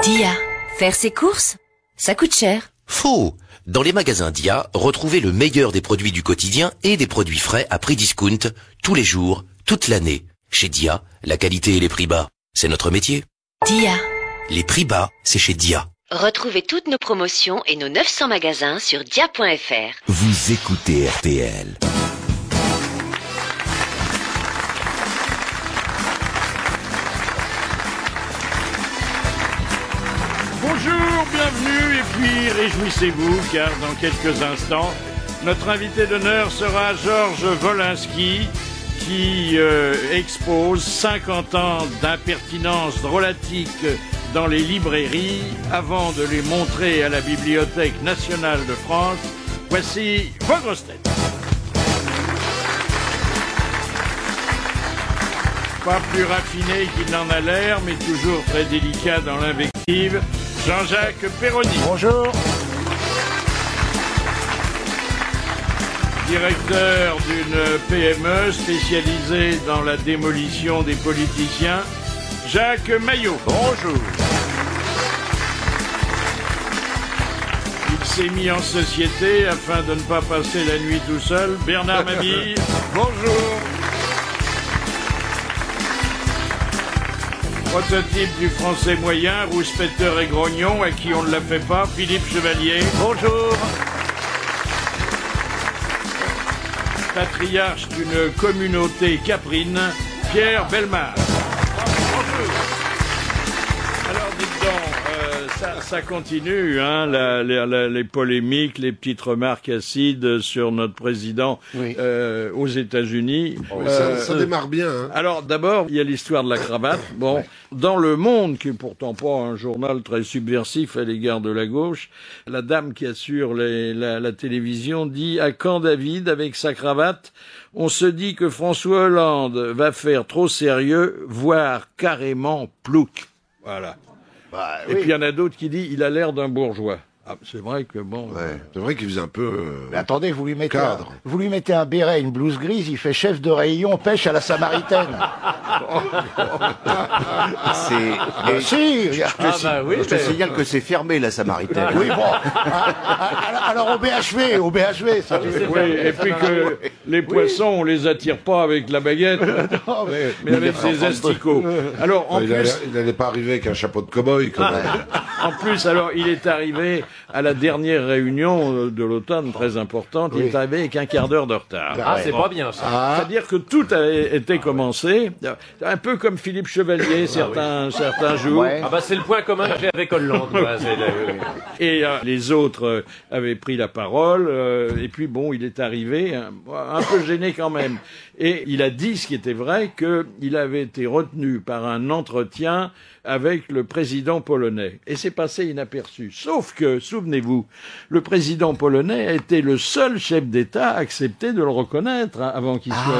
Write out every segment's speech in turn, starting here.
Dia. Faire ses courses, ça coûte cher. Faux! Dans les magasins Dia, retrouvez le meilleur des produits du quotidien et des produits frais à prix discount, tous les jours, toute l'année. Chez Dia, la qualité et les prix bas, c'est notre métier. Dia. Les prix bas, c'est chez Dia. Retrouvez toutes nos promotions et nos 900 magasins sur dia.fr. Vous écoutez RTL. Bonjour, bienvenue et puis réjouissez-vous car dans quelques instants, notre invité d'honneur sera Georges Wolinski qui expose 50 ans d'impertinence drôlatique dans les librairies avant de les montrer à la Bibliothèque nationale de France. Voici vos grosses têtes. Pas plus raffiné qu'il n'en a l'air, mais toujours très délicat dans l'invective, Jean-Jacques Perroni. Bonjour. Directeur d'une PME spécialisée dans la démolition des politiciens, Jacques Maillot. Bonjour. Il s'est mis en société afin de ne pas passer la nuit tout seul, Bernard Mabille. Bonjour. Prototype du français moyen, rouspéteur et grognon, à qui on ne la fait pas, Philippe Chevalier. Bonjour. Patriarche d'une communauté caprine, Pierre Bellemare. Bonjour. Alors dites donc, ça continue, hein, les polémiques, les petites remarques acides sur notre président aux États-Unis. Ça démarre bien. Hein. Alors d'abord, il y a l'histoire de la cravate. Bon, dans Le Monde, qui est pourtant pas un journal très subversif à l'égard de la gauche, la dame qui assure la télévision dit « À quand David avec sa cravate ? On se dit que François Hollande va faire trop sérieux, voire carrément plouc. » Voilà. Bah, Et puis il y en a d'autres qui disent « Il a l'air d'un bourgeois ». Ah, c'est vrai que bon... Ouais. C'est vrai qu'il faisait un peu... Mais attendez, vous lui mettez cadre. un béret, une blouse grise, il fait chef de rayon pêche à la Samaritaine. Si, Je te signale que c'est fermé, la Samaritaine. oui, bon. Alors au BHV, ça. Oui, et puis que les poissons, on les attire pas avec la baguette, Non, mais avec des asticots. Alors, en Il plus... n'allait pas arriver avec un chapeau de cow-boy, quand même. En plus, alors, il est arrivé à la dernière réunion de l'automne, très importante, il est arrivé avec un quart d'heure de retard. Ah, c'est pas bien, ça. C'est-à-dire que tout a été commencé, un peu comme Philippe Chevalier, certains jours. Ouais. Ah bah c'est le point commun que j'ai avec Hollande. Voilà, Et les autres avaient pris la parole, et puis bon, il est arrivé, un peu gêné quand même. Et il a dit, ce qui était vrai, qu'il avait été retenu par un entretien avec le président polonais. Et c'est passé inaperçu. Sauf que, souvenez-vous, le président polonais a été le seul chef d'État à accepter de le reconnaître avant qu'il soit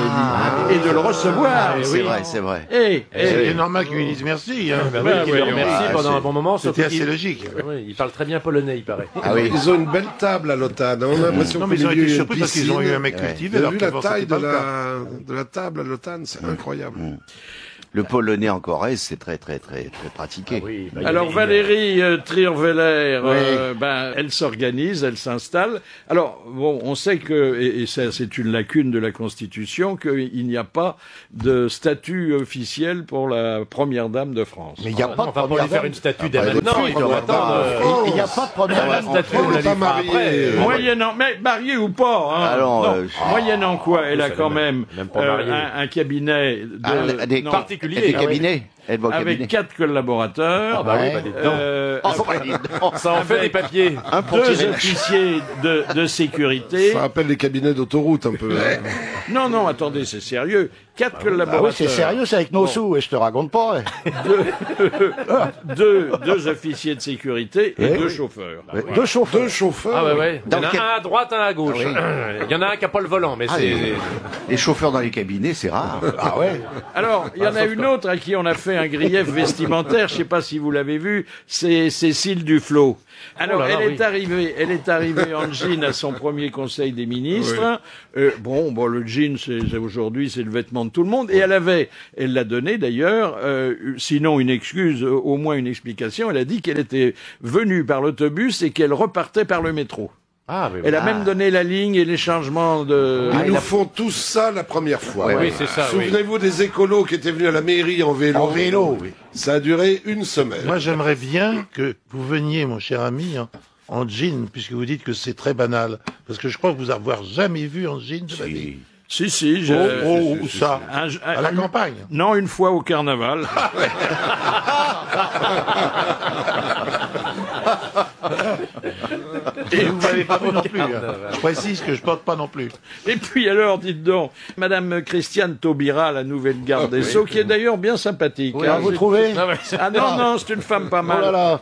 élu. Et de le recevoir. C'est vrai. C'est normal qu'ils lui disent merci. Hein. bah oui, qu'il le remercie pendant un bon moment. C'était assez logique. Oui, il parle très bien polonais, il paraît. Ah oui. Ils ont une belle table à l'OTAN. On a l'impression Non, mais ils ont qu'au milieu, été il y a une surpris parce qu'ils ont eu un mec piscine. cultivé. Vous alors avez vu qu'avant, la taille c'était pas le cas. de la table à l'OTAN, c'est incroyable. Le polonais en Corrèze, c'est très pratiqué. Oui, bah, Alors Valérie Trierweiler, elle s'organise, elle s'installe. Alors bon, on sait que, et ça c'est une lacune de la Constitution, qu'il n'y a pas de statut officiel pour la première dame de France. Mais il n'y a pas de Enfin, pour première lui faire dame. une statue bah, dès maintenant, il doit attendre. Il n'y a pas de première dame. statue, on la lui fera après. Moyennant, mais mariée ou pas, hein. Alors, Non. Moyennant quoi, elle a ça, quand même pas mariée. un cabinet de, des non, particuliers. Des cabinets. Elle va au avec cabinet. 4 collaborateurs. Ah bah oui, bah dites donc. Ça en fait des papiers. Deux officiers de sécurité. Ça rappelle les cabinets d'autoroute, un peu. Hein. Non, attendez, c'est sérieux. 4 collaborateurs. Ah oui, c'est sérieux, c'est avec nos sous, et je te raconte pas. deux officiers de sécurité et deux chauffeurs. Deux chauffeurs. Deux chauffeurs. Ah ouais. Il y en Dans a quel- un à droite, un à gauche. Il y en a un qui n'a pas le volant, mais c'est... Les chauffeurs dans les cabinets, c'est rare. Ah ouais. Alors, il y en a une autre à qui on a fait fait un grief vestimentaire, je sais pas si vous l'avez vu, c'est Cécile Duflot. Alors, elle est arrivée en jean à son premier conseil des ministres. Bon, le jean, aujourd'hui, c'est le vêtement de tout le monde. Et elle l'a donné d'ailleurs, sinon une excuse, au moins une explication. Elle a dit qu'elle était venue par l'autobus et qu'elle repartait par le métro. Elle a même donné la ligne et les changements de... Ils nous font tous ça la première fois. Oui, c'est ça. Souvenez-vous des écolos qui étaient venus à la mairie en vélo. En vélo, oui. Ça a duré une semaine. Moi, j'aimerais bien que vous veniez, mon cher ami, en jean, puisque vous dites que c'est très banal. Parce que je crois que vous avoir jamais vu en jean de ma vie. Si, Où ça à la campagne? Non, une fois au carnaval. Et vous m'avez pas vu non plus. Je précise que je porte pas non plus. Et puis alors, dites donc, Madame Christiane Taubira, la nouvelle garde des Sceaux, qui est d'ailleurs bien sympathique. Oui, vous trouvez? Non, c'est une femme pas mal. Oh là là.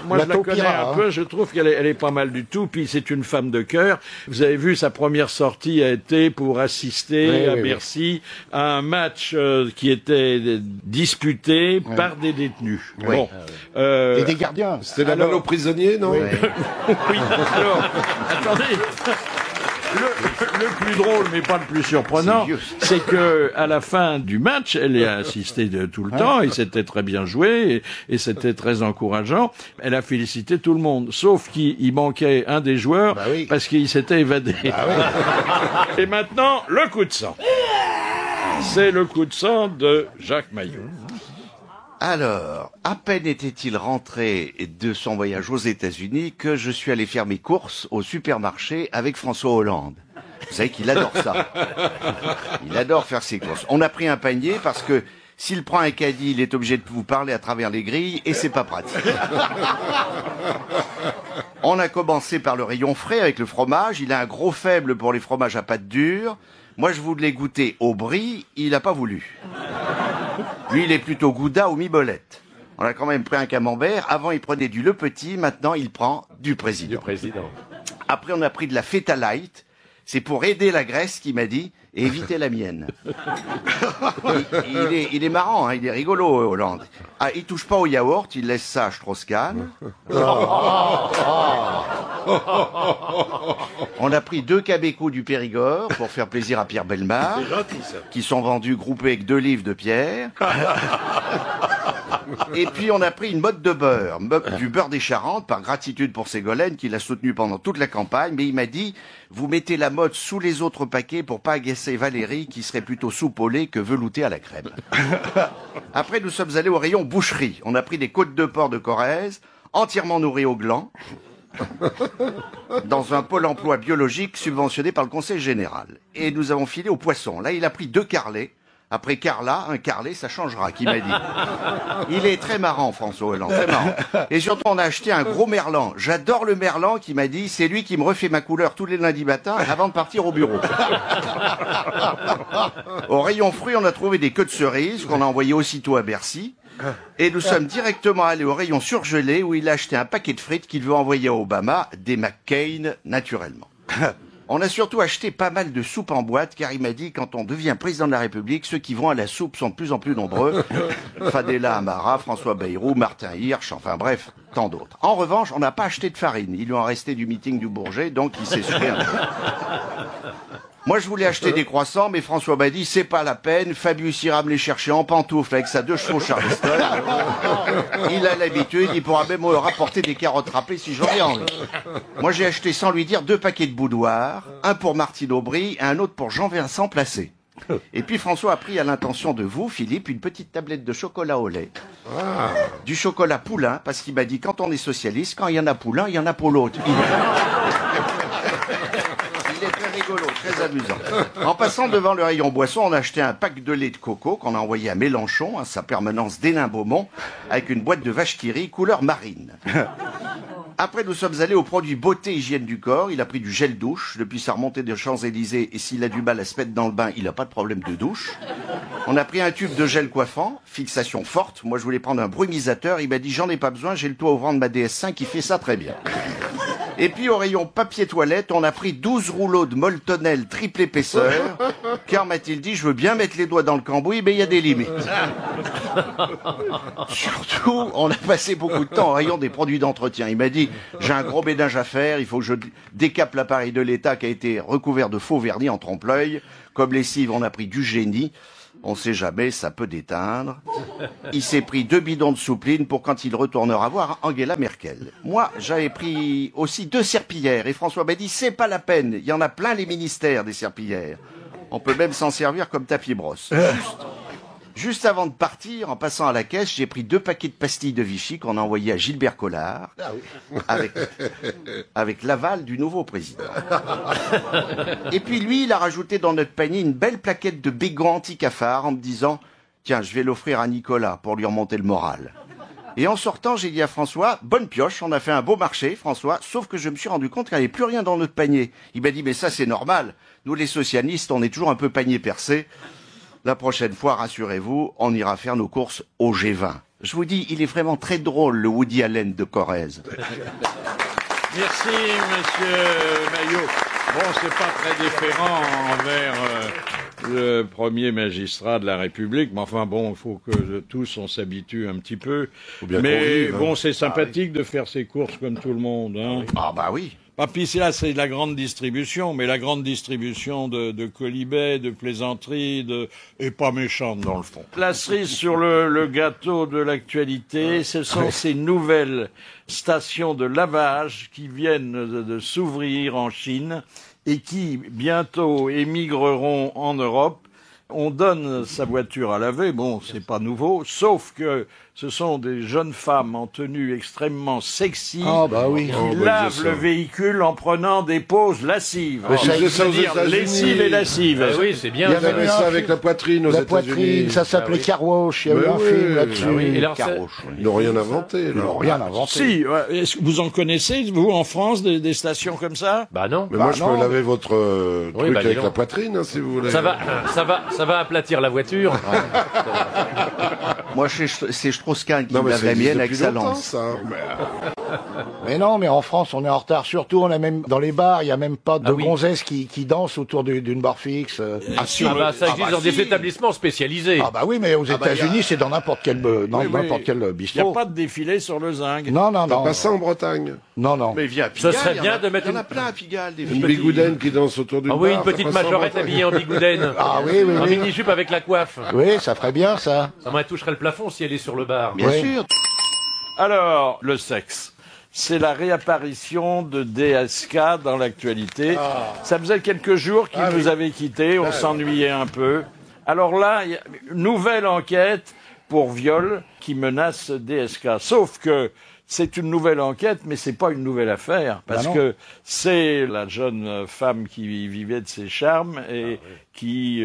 Moi, La je la connais Taubira, un peu, je trouve qu'elle est pas mal du tout, puis c'est une femme de cœur. Vous avez vu, sa première sortie a été pour assister à Bercy à un match qui était disputé par des détenus. Bon. Et des gardiens. C'était la balle aux prisonniers, non? Oui, alors, attendez. Le plus drôle, mais pas le plus surprenant, c'est que à la fin du match, elle y a assisté de tout le temps, et c'était très bien joué, et c'était très encourageant. Elle a félicité tout le monde, sauf qu'il manquait un des joueurs, parce qu'il s'était évadé. Et maintenant, le coup de sang. C'est le coup de sang de Jacques Maillot. Alors, à peine était-il rentré de son voyage aux États-Unis que je suis allé faire mes courses au supermarché avec François Hollande. Vous savez qu'il adore ça. Il adore faire ses courses. On a pris un panier parce que s'il prend un caddie, il est obligé de vous parler à travers les grilles et c'est pas pratique. On a commencé par le rayon frais avec le fromage. Il a un gros faible pour les fromages à pâte dure. Moi, je voulais goûter au brie. Il n'a pas voulu. Lui, il est plutôt gouda ou mi-bolette. On a quand même pris un camembert. Avant, il prenait du Le Petit. Maintenant, il prend du Président. Après, on a pris de la Feta Light. C'est pour aider la graisse, qu'il m'a dit, et éviter la mienne. Il est marrant, hein, il est rigolo, Hollande. Ah, il touche pas au yaourt, il laisse ça à Strauss-Kahn. On a pris 2 Québécois du Périgord pour faire plaisir à Pierre Bellemare. C'est gentil, ça. Qui sont vendus groupés avec 2 livres de Pierre. Et puis on a pris une mode de beurre, du beurre des Charentes, par gratitude pour Ségolène qui l'a soutenu pendant toute la campagne, mais il m'a dit, vous mettez la mode sous les autres paquets pour pas agacer Valérie qui serait plutôt soupe au lait que veloutée à la crème. Après nous sommes allés au rayon boucherie, on a pris des côtes de porc de Corrèze, entièrement nourries au gland, dans un pôle emploi biologique subventionné par le Conseil général. Et nous avons filé au poisson, là il a pris 2 carlets. Après Carla, un carlet, ça changera, qui m'a dit. Il est très marrant, François Hollande, très marrant. Et surtout, on a acheté un gros merlan. J'adore le merlan, qui m'a dit, c'est lui qui me refait ma couleur tous les lundis matins avant de partir au bureau. Au rayon fruits, on a trouvé des queues de cerises qu'on a envoyées aussitôt à Bercy. Et nous sommes directement allés au rayon surgelé où il a acheté un paquet de frites qu'il veut envoyer à Obama, des McCain, naturellement. On a surtout acheté pas mal de soupe en boîte, car il m'a dit, quand on devient président de la République, ceux qui vont à la soupe sont de plus en plus nombreux. Fadela Amara, François Bayrou, Martin Hirsch, enfin bref, tant d'autres. En revanche, on n'a pas acheté de farine. Il lui en restait du meeting du Bourget, donc il s'est souffert. Moi, je voulais acheter des croissants, mais François m'a dit, c'est pas la peine. Fabius ira me les chercher en pantoufles avec sa 2 chevaux Charleston. Il a l'habitude, il pourra même me rapporter des carottes râpées si j'en ai envie. Moi, j'ai acheté, sans lui dire, 2 paquets de boudoir, un pour Martine Aubry et un autre pour Jean-Vincent Placé. Et puis François a pris à l'intention de vous, Philippe, une petite tablette de chocolat au lait. Du chocolat poulain, parce qu'il m'a dit, quand on est socialiste, quand il y en a poulain, il y en a pour l'autre. Il est très rigolo, très amusant. En passant devant le rayon boisson, on a acheté un pack de lait de coco qu'on a envoyé à Mélenchon, à sa permanence d'Hénin-Beaumont, avec une boîte de vache qui rit couleur marine. Après, nous sommes allés aux produits beauté hygiène du corps. Il a pris du gel douche depuis sa remontée des Champs-Élysées, et s'il a du mal à se mettre dans le bain, il n'a pas de problème de douche. On a pris un tube de gel coiffant, fixation forte. Moi, je voulais prendre un brumisateur. Il m'a dit, j'en ai pas besoin, j'ai le toit ouvrant de ma DS5 qui fait ça très bien. Et puis au rayon papier toilette, on a pris 12 rouleaux de Moltonel triple épaisseur, car m'a-t-il dit, je veux bien mettre les doigts dans le cambouis, mais il y a des limites. Surtout, on a passé beaucoup de temps au rayon des produits d'entretien. Il m'a dit, j'ai un gros ménage à faire, il faut que je décape l'appareil de l'État qui a été recouvert de faux vernis en trompe-l'œil. Comme lessive, on a pris du génie. On sait jamais, ça peut déteindre. Il s'est pris 2 bidons de soupline pour quand il retournera voir Angela Merkel. Moi, j'avais pris aussi 2 serpillières et François m'a dit, c'est pas la peine, il y en a plein les ministères des serpillières. On peut même s'en servir comme tapis-brosse. Juste avant de partir, en passant à la caisse, j'ai pris 2 paquets de pastilles de Vichy qu'on a envoyés à Gilbert Collard, avec l'aval du nouveau président. Et puis lui, il a rajouté dans notre panier une belle plaquette de Bégon anti-cafard en me disant « Tiens, je vais l'offrir à Nicolas pour lui remonter le moral. » Et en sortant, j'ai dit à François « Bonne pioche, on a fait un beau marché, François, sauf que je me suis rendu compte qu'il n'y avait plus rien dans notre panier. » Il m'a dit « Mais ça, c'est normal. Nous, les socialistes, on est toujours un peu panier percé. » La prochaine fois, rassurez-vous, on ira faire nos courses au G20. Je vous dis, il est vraiment très drôle, le Woody Allen de Corrèze. Merci, monsieur Maillot. Bon, c'est pas très différent envers le premier magistrat de la République, mais enfin bon, il faut que tous on s'habitue un petit peu. Mais bon, c'est sympathique de faire ses courses comme tout le monde. Hein. Ah bah oui. Puis là, c'est la grande distribution, mais la grande distribution de colibets, de plaisanteries, est pas méchante dans le fond. La cerise sur le gâteau de l'actualité, ce sont ces nouvelles stations de lavage qui viennent de s'ouvrir en Chine et qui bientôt émigreront en Europe. On donne sa voiture à laver, bon, c'est pas nouveau, sauf que ce sont des jeunes femmes en tenue extrêmement sexy qui lavent le véhicule en prenant des pauses lascives. C'est-à-dire lessive et lascive. Oui, c'est bien. Il y avait ça avec la poitrine aux États-Unis. La poitrine, ça s'appelait Car Wash, il y avait un film là-dessus. Ils n'ont rien inventé. Ils n'ont rien inventé. Si, est-ce que vous en connaissez, vous, en France, des stations comme ça? Bah non. Mais moi, je peux laver votre truc avec la poitrine, hein, si vous voulez. Ça va aplatir la voiture. Moi, c'est Strauss-Kahn qui me lave la mienne avec sa lance. Mais non, mais en France, on est en retard. Surtout, on a même dans les bars, il y a même pas de gonzesses qui dansent autour d'une barre fixe. Ça existe dans des établissements spécialisés. Ah bah oui, mais aux États-Unis, c'est dans n'importe quel bistrot. Il n'y a pas de défilé sur le zinc. Non. Pas ça en Bretagne. Non. Mais viens à Pigalle. Ce serait bien de mettre Il y en a plein à Pigalle. Une bigoudaine qui danse autour d'une barre. Ah oui, une petite majorette habillée en bigoudaine. Ah oui. En mini-jupe avec la coiffe. Oui, ça ferait bien, ça. Ça m'en toucherait le plafond si elle est sur le bar. Bien sûr. Alors, le sexe. C'est la réapparition de DSK dans l'actualité. Ça faisait quelques jours qu'il nous avait quittés, on s'ennuyait un peu. Alors là, il y a une nouvelle enquête pour viol qui menace DSK. Sauf que c'est une nouvelle enquête, mais c'est pas une nouvelle affaire, parce que c'est la jeune femme qui vivait de ses charmes et qui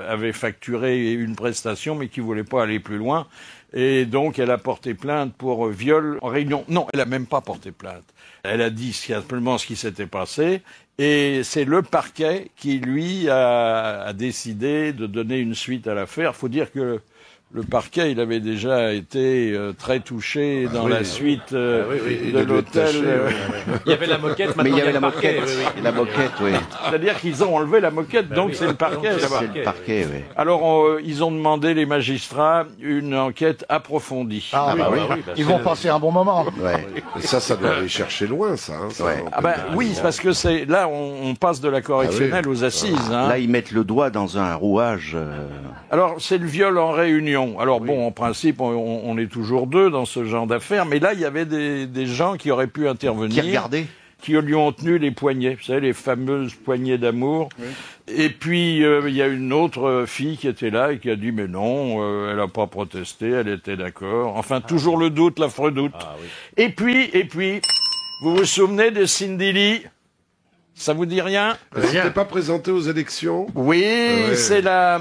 avait facturé une prestation, mais qui voulait pas aller plus loin. Et donc, elle a porté plainte pour viol en réunion. Non, elle a même pas porté plainte. Elle a dit simplement ce qui s'était passé. Et c'est le parquet qui, lui, a décidé de donner une suite à l'affaire. Faut dire que le parquet, il avait déjà été très touché dans la suite de l'hôtel. Il y avait la moquette, maintenant Mais il y avait la le parquet. moquette. La moquette, oui. C'est-à-dire qu'ils ont enlevé la moquette, donc c'est le parquet là-bas. C'est le parquet, oui. Alors, ils ont demandé, les magistrats, une enquête approfondie. Ah bah oui. Ils vont passer un bon moment. Ouais. Et ça doit aller chercher loin, ça. Hein, ça Ouais. Ah ben oui, c'est parce que c'est là on passe de la correctionnelle aux assises. Hein. Là, ils mettent le doigt dans un rouage. Alors c'est le viol en réunion. Alors bon, en principe, on est toujours deux dans ce genre d'affaires, mais là il y avait des gens qui auraient pu intervenir. Qui regardaient. Qui lui ont tenu les poignets, vous savez, les fameuses poignées d'amour. Oui. Et puis, il y a une autre fille qui était là et qui a dit, mais non, elle n'a pas protesté, elle était d'accord. Enfin, toujours le doute, l'affreux doute. Ah, oui. Et puis, vous vous souvenez de Cindy Lee? Ça vous dit rien? Elle s'était pas présentée aux élections? Oui, c'est la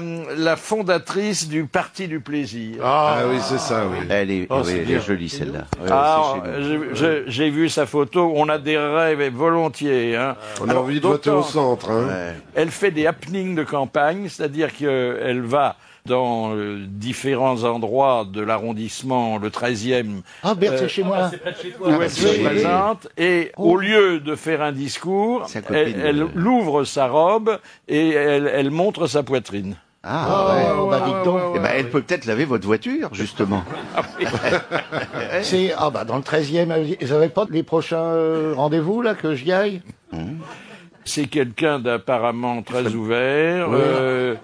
fondatrice du Parti du Plaisir. Ah oui, c'est ça, oui. Elle est jolie, celle-là. Ouais, j'ai vu sa photo, on adhérerait volontiers. Hein. On a envie de voter au centre. Hein. Ouais. Elle fait des happenings de campagne, c'est-à-dire qu'elle va dans différents endroits de l'arrondissement, le 13e. Ah, Berthe, c'est chez moi. C'est près de chez toi. Où elle se présente, et au lieu de faire un discours, elle ouvre sa robe et elle montre sa poitrine. Dites donc. Eh ben, elle peut peut-être laver votre voiture, justement. C'est dans le 13e. Vous n'avez pas les prochains rendez-vous là que j'y aille? C'est quelqu'un d'apparemment très ouvert,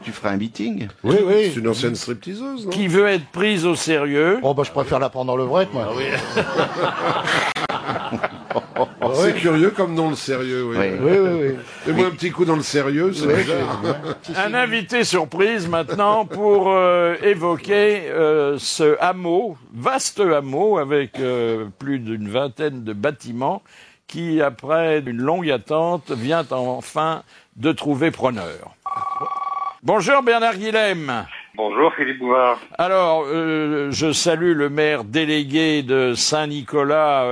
Tu feras un meeting? Oui. C'est une ancienne stripteaseuse, non? qui veut être prise au sérieux. Je préfère la prendre dans le vrai, moi. C'est curieux comme dans le sérieux, oui. Oui. Et moi, un petit coup dans le sérieux, c'est bizarre. Un invité surprise maintenant pour évoquer ce hameau, vaste hameau avec plus d'une vingtaine de bâtiments qui, après une longue attente, vient enfin de trouver preneur. Bonjour Bernard Guilhem. Bonjour Philippe Bouvard. Alors, je salue le maire délégué de Saint-Nicolas,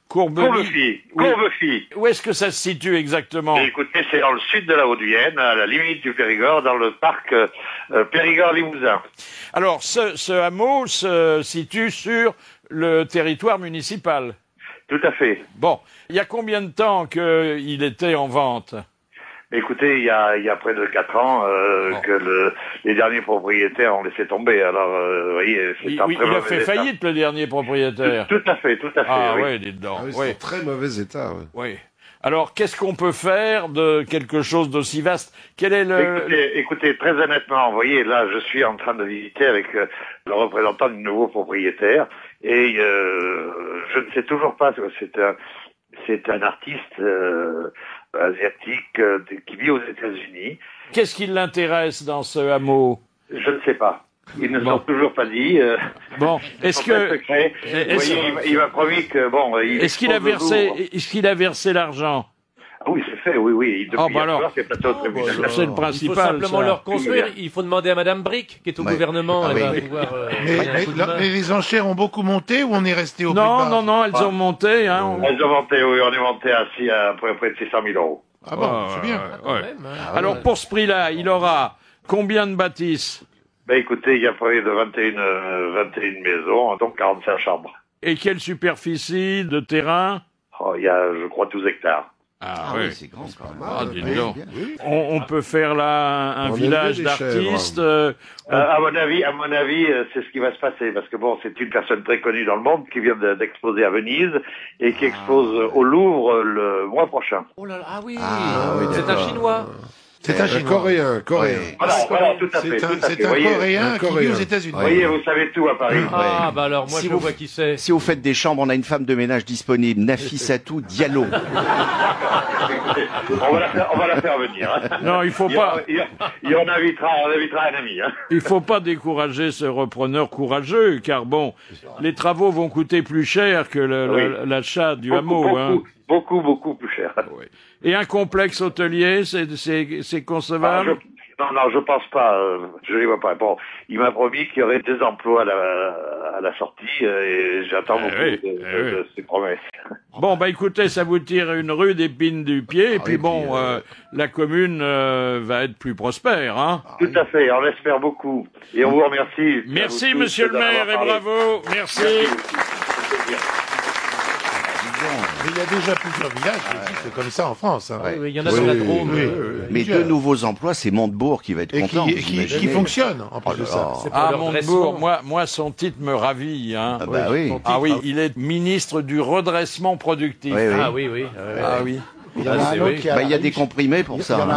Courbefy. Courbefy. Où est-ce que ça se situe exactement? Écoutez, c'est dans le sud de la Haute-Vienne, à la limite du Périgord, dans le parc Périgord-Limousin. Alors, ce hameau se situe sur le territoire municipal. Tout à fait. Bon, il y a combien de temps qu'il était en vente? Écoutez, il y a près de 4 ans que les derniers propriétaires ont laissé tomber. Alors, vous voyez, c'est un très il a mauvais fait état. faillite, le dernier propriétaire. Tout à fait. Ah oui. ouais, dites donc. Ah oui, c'est en très mauvais état. Oui. Alors, qu'est-ce qu'on peut faire de quelque chose d'aussi vaste? Quel est le... Écoutez, très honnêtement, vous voyez, là, je suis en train de visiter avec le représentant du nouveau propriétaire, et je ne sais toujours pas, c'est un artiste asiatique qui vit aux États-Unis. Qu'est-ce qui l'intéresse dans ce hameau? Je ne sais pas. Ils ne sont toujours pas dit. Bon, est-ce que... Vous voyez, il m'a promis que, bon... Est-ce qu'il a versé l'argent? Ah oui, c'est fait, oui. Depuis hier soir, c'est passé au tribunal. C'est le principal. Il faut simplement ça. leur construire. Il faut demander à Madame Brick, qui est au gouvernement. Elle va pouvoir, Mais les enchères ont beaucoup monté ou on est resté au prix bas? Non, elles ont monté. Hein. Elles ont monté, oui, on est monté à près de 600 000 euros. Ah bon, c'est bien. Alors, pour ce prix-là, il aura combien de bâtisses? Ben écoutez, il y a près de 21 maisons, donc 45 chambres. Et quelle superficie de terrain? Il y a, je crois, 12 hectares. Ah oui, c'est grand quand même. Ah, dis donc. On peut faire là un village d'artistes. À mon avis, c'est ce qui va se passer, parce que bon, c'est une personne très connue dans le monde qui vient d'exposer à Venise et qui expose au Louvre le mois prochain. Oh là là, oui, c'est un Chinois. C'est un Coréen. Voilà, tout à fait. C'est un Coréen qui vit aux États-Unis. Vous voyez, vous savez tout à Paris. Ah, bah alors, moi, je vois qui c'est. Si vous faites des chambres, on a une femme de ménage disponible, Nafissatou Diallo. On va la faire venir. Hein. Non, il faut pas. On invitera un ami. Hein. Il faut pas décourager ce repreneur courageux, car bon, les travaux vont coûter plus cher que l'achat du hameau. Beaucoup plus cher. Oui. Et un complexe hôtelier, c'est concevable? Non, je pense pas. Je les vois pas. Bon, il m'a promis qu'il y aurait des emplois à la sortie et j'attends beaucoup de ses promesses. Bon, bah écoutez, ça vous tire une rude épine du pied et puis la commune va être plus prospère, hein? Tout à fait, on l'espère beaucoup. Et on vous remercie. Merci, monsieur le maire, et bravo. Merci. Il y a déjà plusieurs villages qui existent comme ça en France. Hein. Oui, il y en a sur la Drôme. Mais deux nouveaux emplois, c'est Montebourg qui va être content. Qui fonctionne en plus de ça. Montebourg, moi son titre me ravit. Hein. Ah oui, il est ministre du redressement productif. Ah oui. Ah oui. Il y en a un autre qui a... il y a des comprimés pour ça.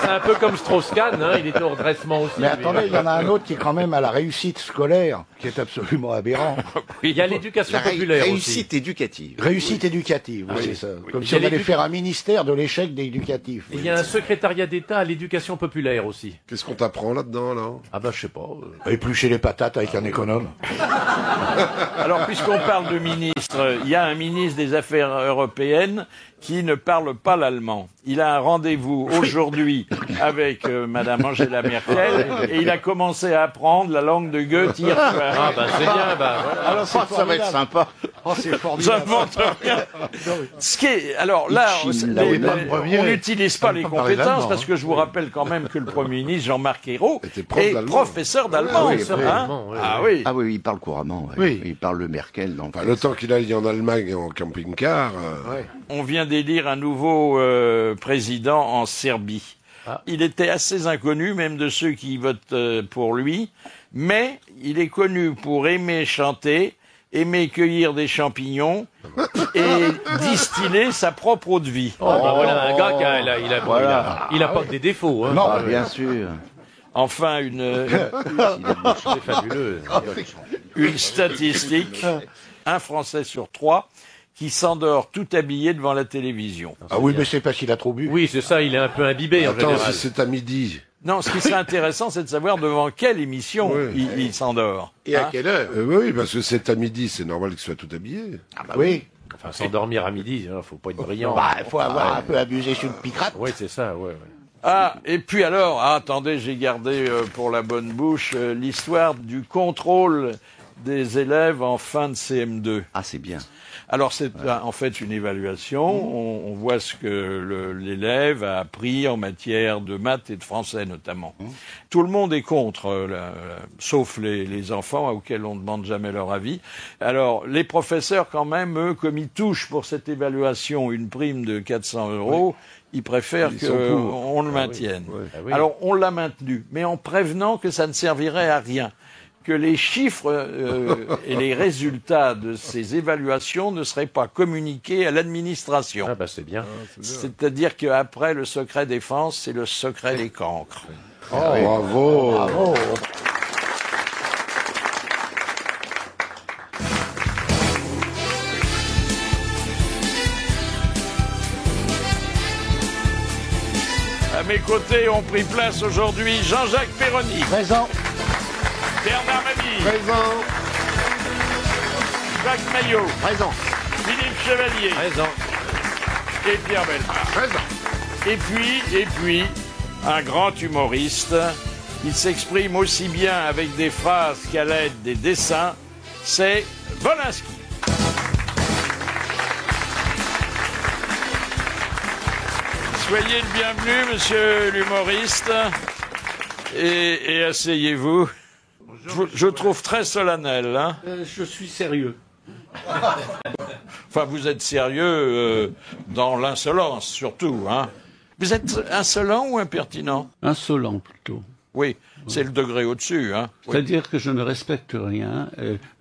C'est un peu comme Strauss-Kahn, hein, il était au redressement aussi. Mais attendez, il y en a un autre qui est quand même à la réussite scolaire, qui est absolument aberrant. Il y a l'éducation populaire réussite aussi. éducative. Réussite éducative, c'est ça. Comme si on allait faire un ministère de l'échec éducatif. Il y a un secrétariat d'État à l'éducation populaire aussi. Qu'est-ce qu'on t'apprend là-dedans, alors? Ah bah je sais pas. Éplucher les patates avec un économe. Alors, puisqu'on parle de ministre, il y a un ministre des Affaires européennes qui ne parle pas l'allemand. Il a un rendez-vous aujourd'hui avec Madame Angela Merkel et il a commencé à apprendre la langue de Goethe hier soir. Ah bah c'est bien, bah voilà. Alors Ça va être sympa. Oh, c'est formidable. J'invente rien. Ce qui est, alors là, on n'utilise pas les compétences parce que je vous rappelle quand même que le Premier ministre Jean-Marc Ayrault est professeur d'allemand. Ah oui, il parle couramment. Oui. Il parle le Merkel. Donc le temps qu'il aille en Allemagne en camping-car. On vient d'élire un nouveau président en Serbie. Il était assez inconnu, même de ceux qui votent pour lui, mais il est connu pour aimer chanter, aimer cueillir des champignons et distiller sa propre eau de vie. Voilà un gars il a pas que des défauts. Hein. Non, Bien sûr. Enfin, C'est fabuleux. une statistique, un Français sur 3 qui s'endort tout habillé devant la télévision. Ah oui, mais c'est parce qu'il a trop bu. Oui, c'est ça, il est un peu imbibé en Attends, général. si c'est à midi. Non, ce qui serait intéressant, c'est de savoir devant quelle émission il s'endort. Et à quelle heure? Oui, parce que c'est à midi, c'est normal qu'il soit tout habillé. Ah bah oui. Enfin, s'endormir à midi, hein, faut pas être brillant. Bah, il faut avoir un peu abusé sur le picrate. Oui, c'est ça, ouais. Ah, et puis alors, attendez, j'ai gardé pour la bonne bouche l'histoire du contrôle des élèves en fin de CM2. Ah, c'est bien. Alors c'est en fait une évaluation, on voit ce que l'élève a appris en matière de maths et de français notamment. Tout le monde est contre, sauf les enfants auxquels on ne demande jamais leur avis. Alors les professeurs quand même, eux, comme ils touchent pour cette évaluation une prime de 400 €, ils préfèrent qu'on le maintienne. Alors on l'a maintenu, mais en prévenant que ça ne servirait à rien, que les chiffres et les résultats de ces évaluations ne seraient pas communiqués à l'administration. Ah bah c'est bien. C'est-à-dire qu'après le secret défense, c'est le secret des cancres. Oh, bravo. Bravo. À mes côtés ont pris place aujourd'hui Jean-Jacques Perroni, Présent. Bernard Mabille, Présent. Jacques Maillot, Présent. Philippe Chevalier Présent. et Pierre Bellemare. Présent. Et puis, un grand humoriste. Il s'exprime aussi bien avec des phrases qu'à l'aide des dessins. C'est Wolinski. Soyez le bienvenu, monsieur l'humoriste. Et asseyez-vous. Je trouve très solennel. Hein. Je suis sérieux. Enfin, vous êtes sérieux dans l'insolence, surtout. Hein. Vous êtes insolent ou impertinent? Insolent, plutôt. Oui, c'est le degré au-dessus. Hein. C'est-à-dire que je ne respecte rien,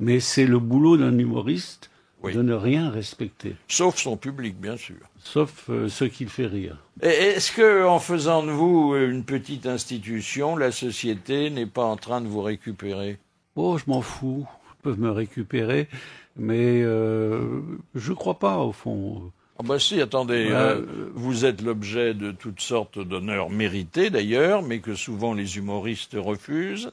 mais c'est le boulot d'un humoriste Oui. de ne rien respecter. Sauf son public, bien sûr. Sauf ce qui le fait rire. Et est-ce que, en faisant de vous une petite institution, la société n'est pas en train de vous récupérer? Oh, je m'en fous. Ils peuvent me récupérer, mais je crois pas, au fond. Ah bah si, attendez, vous êtes l'objet de toutes sortes d'honneurs mérités d'ailleurs, mais que souvent les humoristes refusent.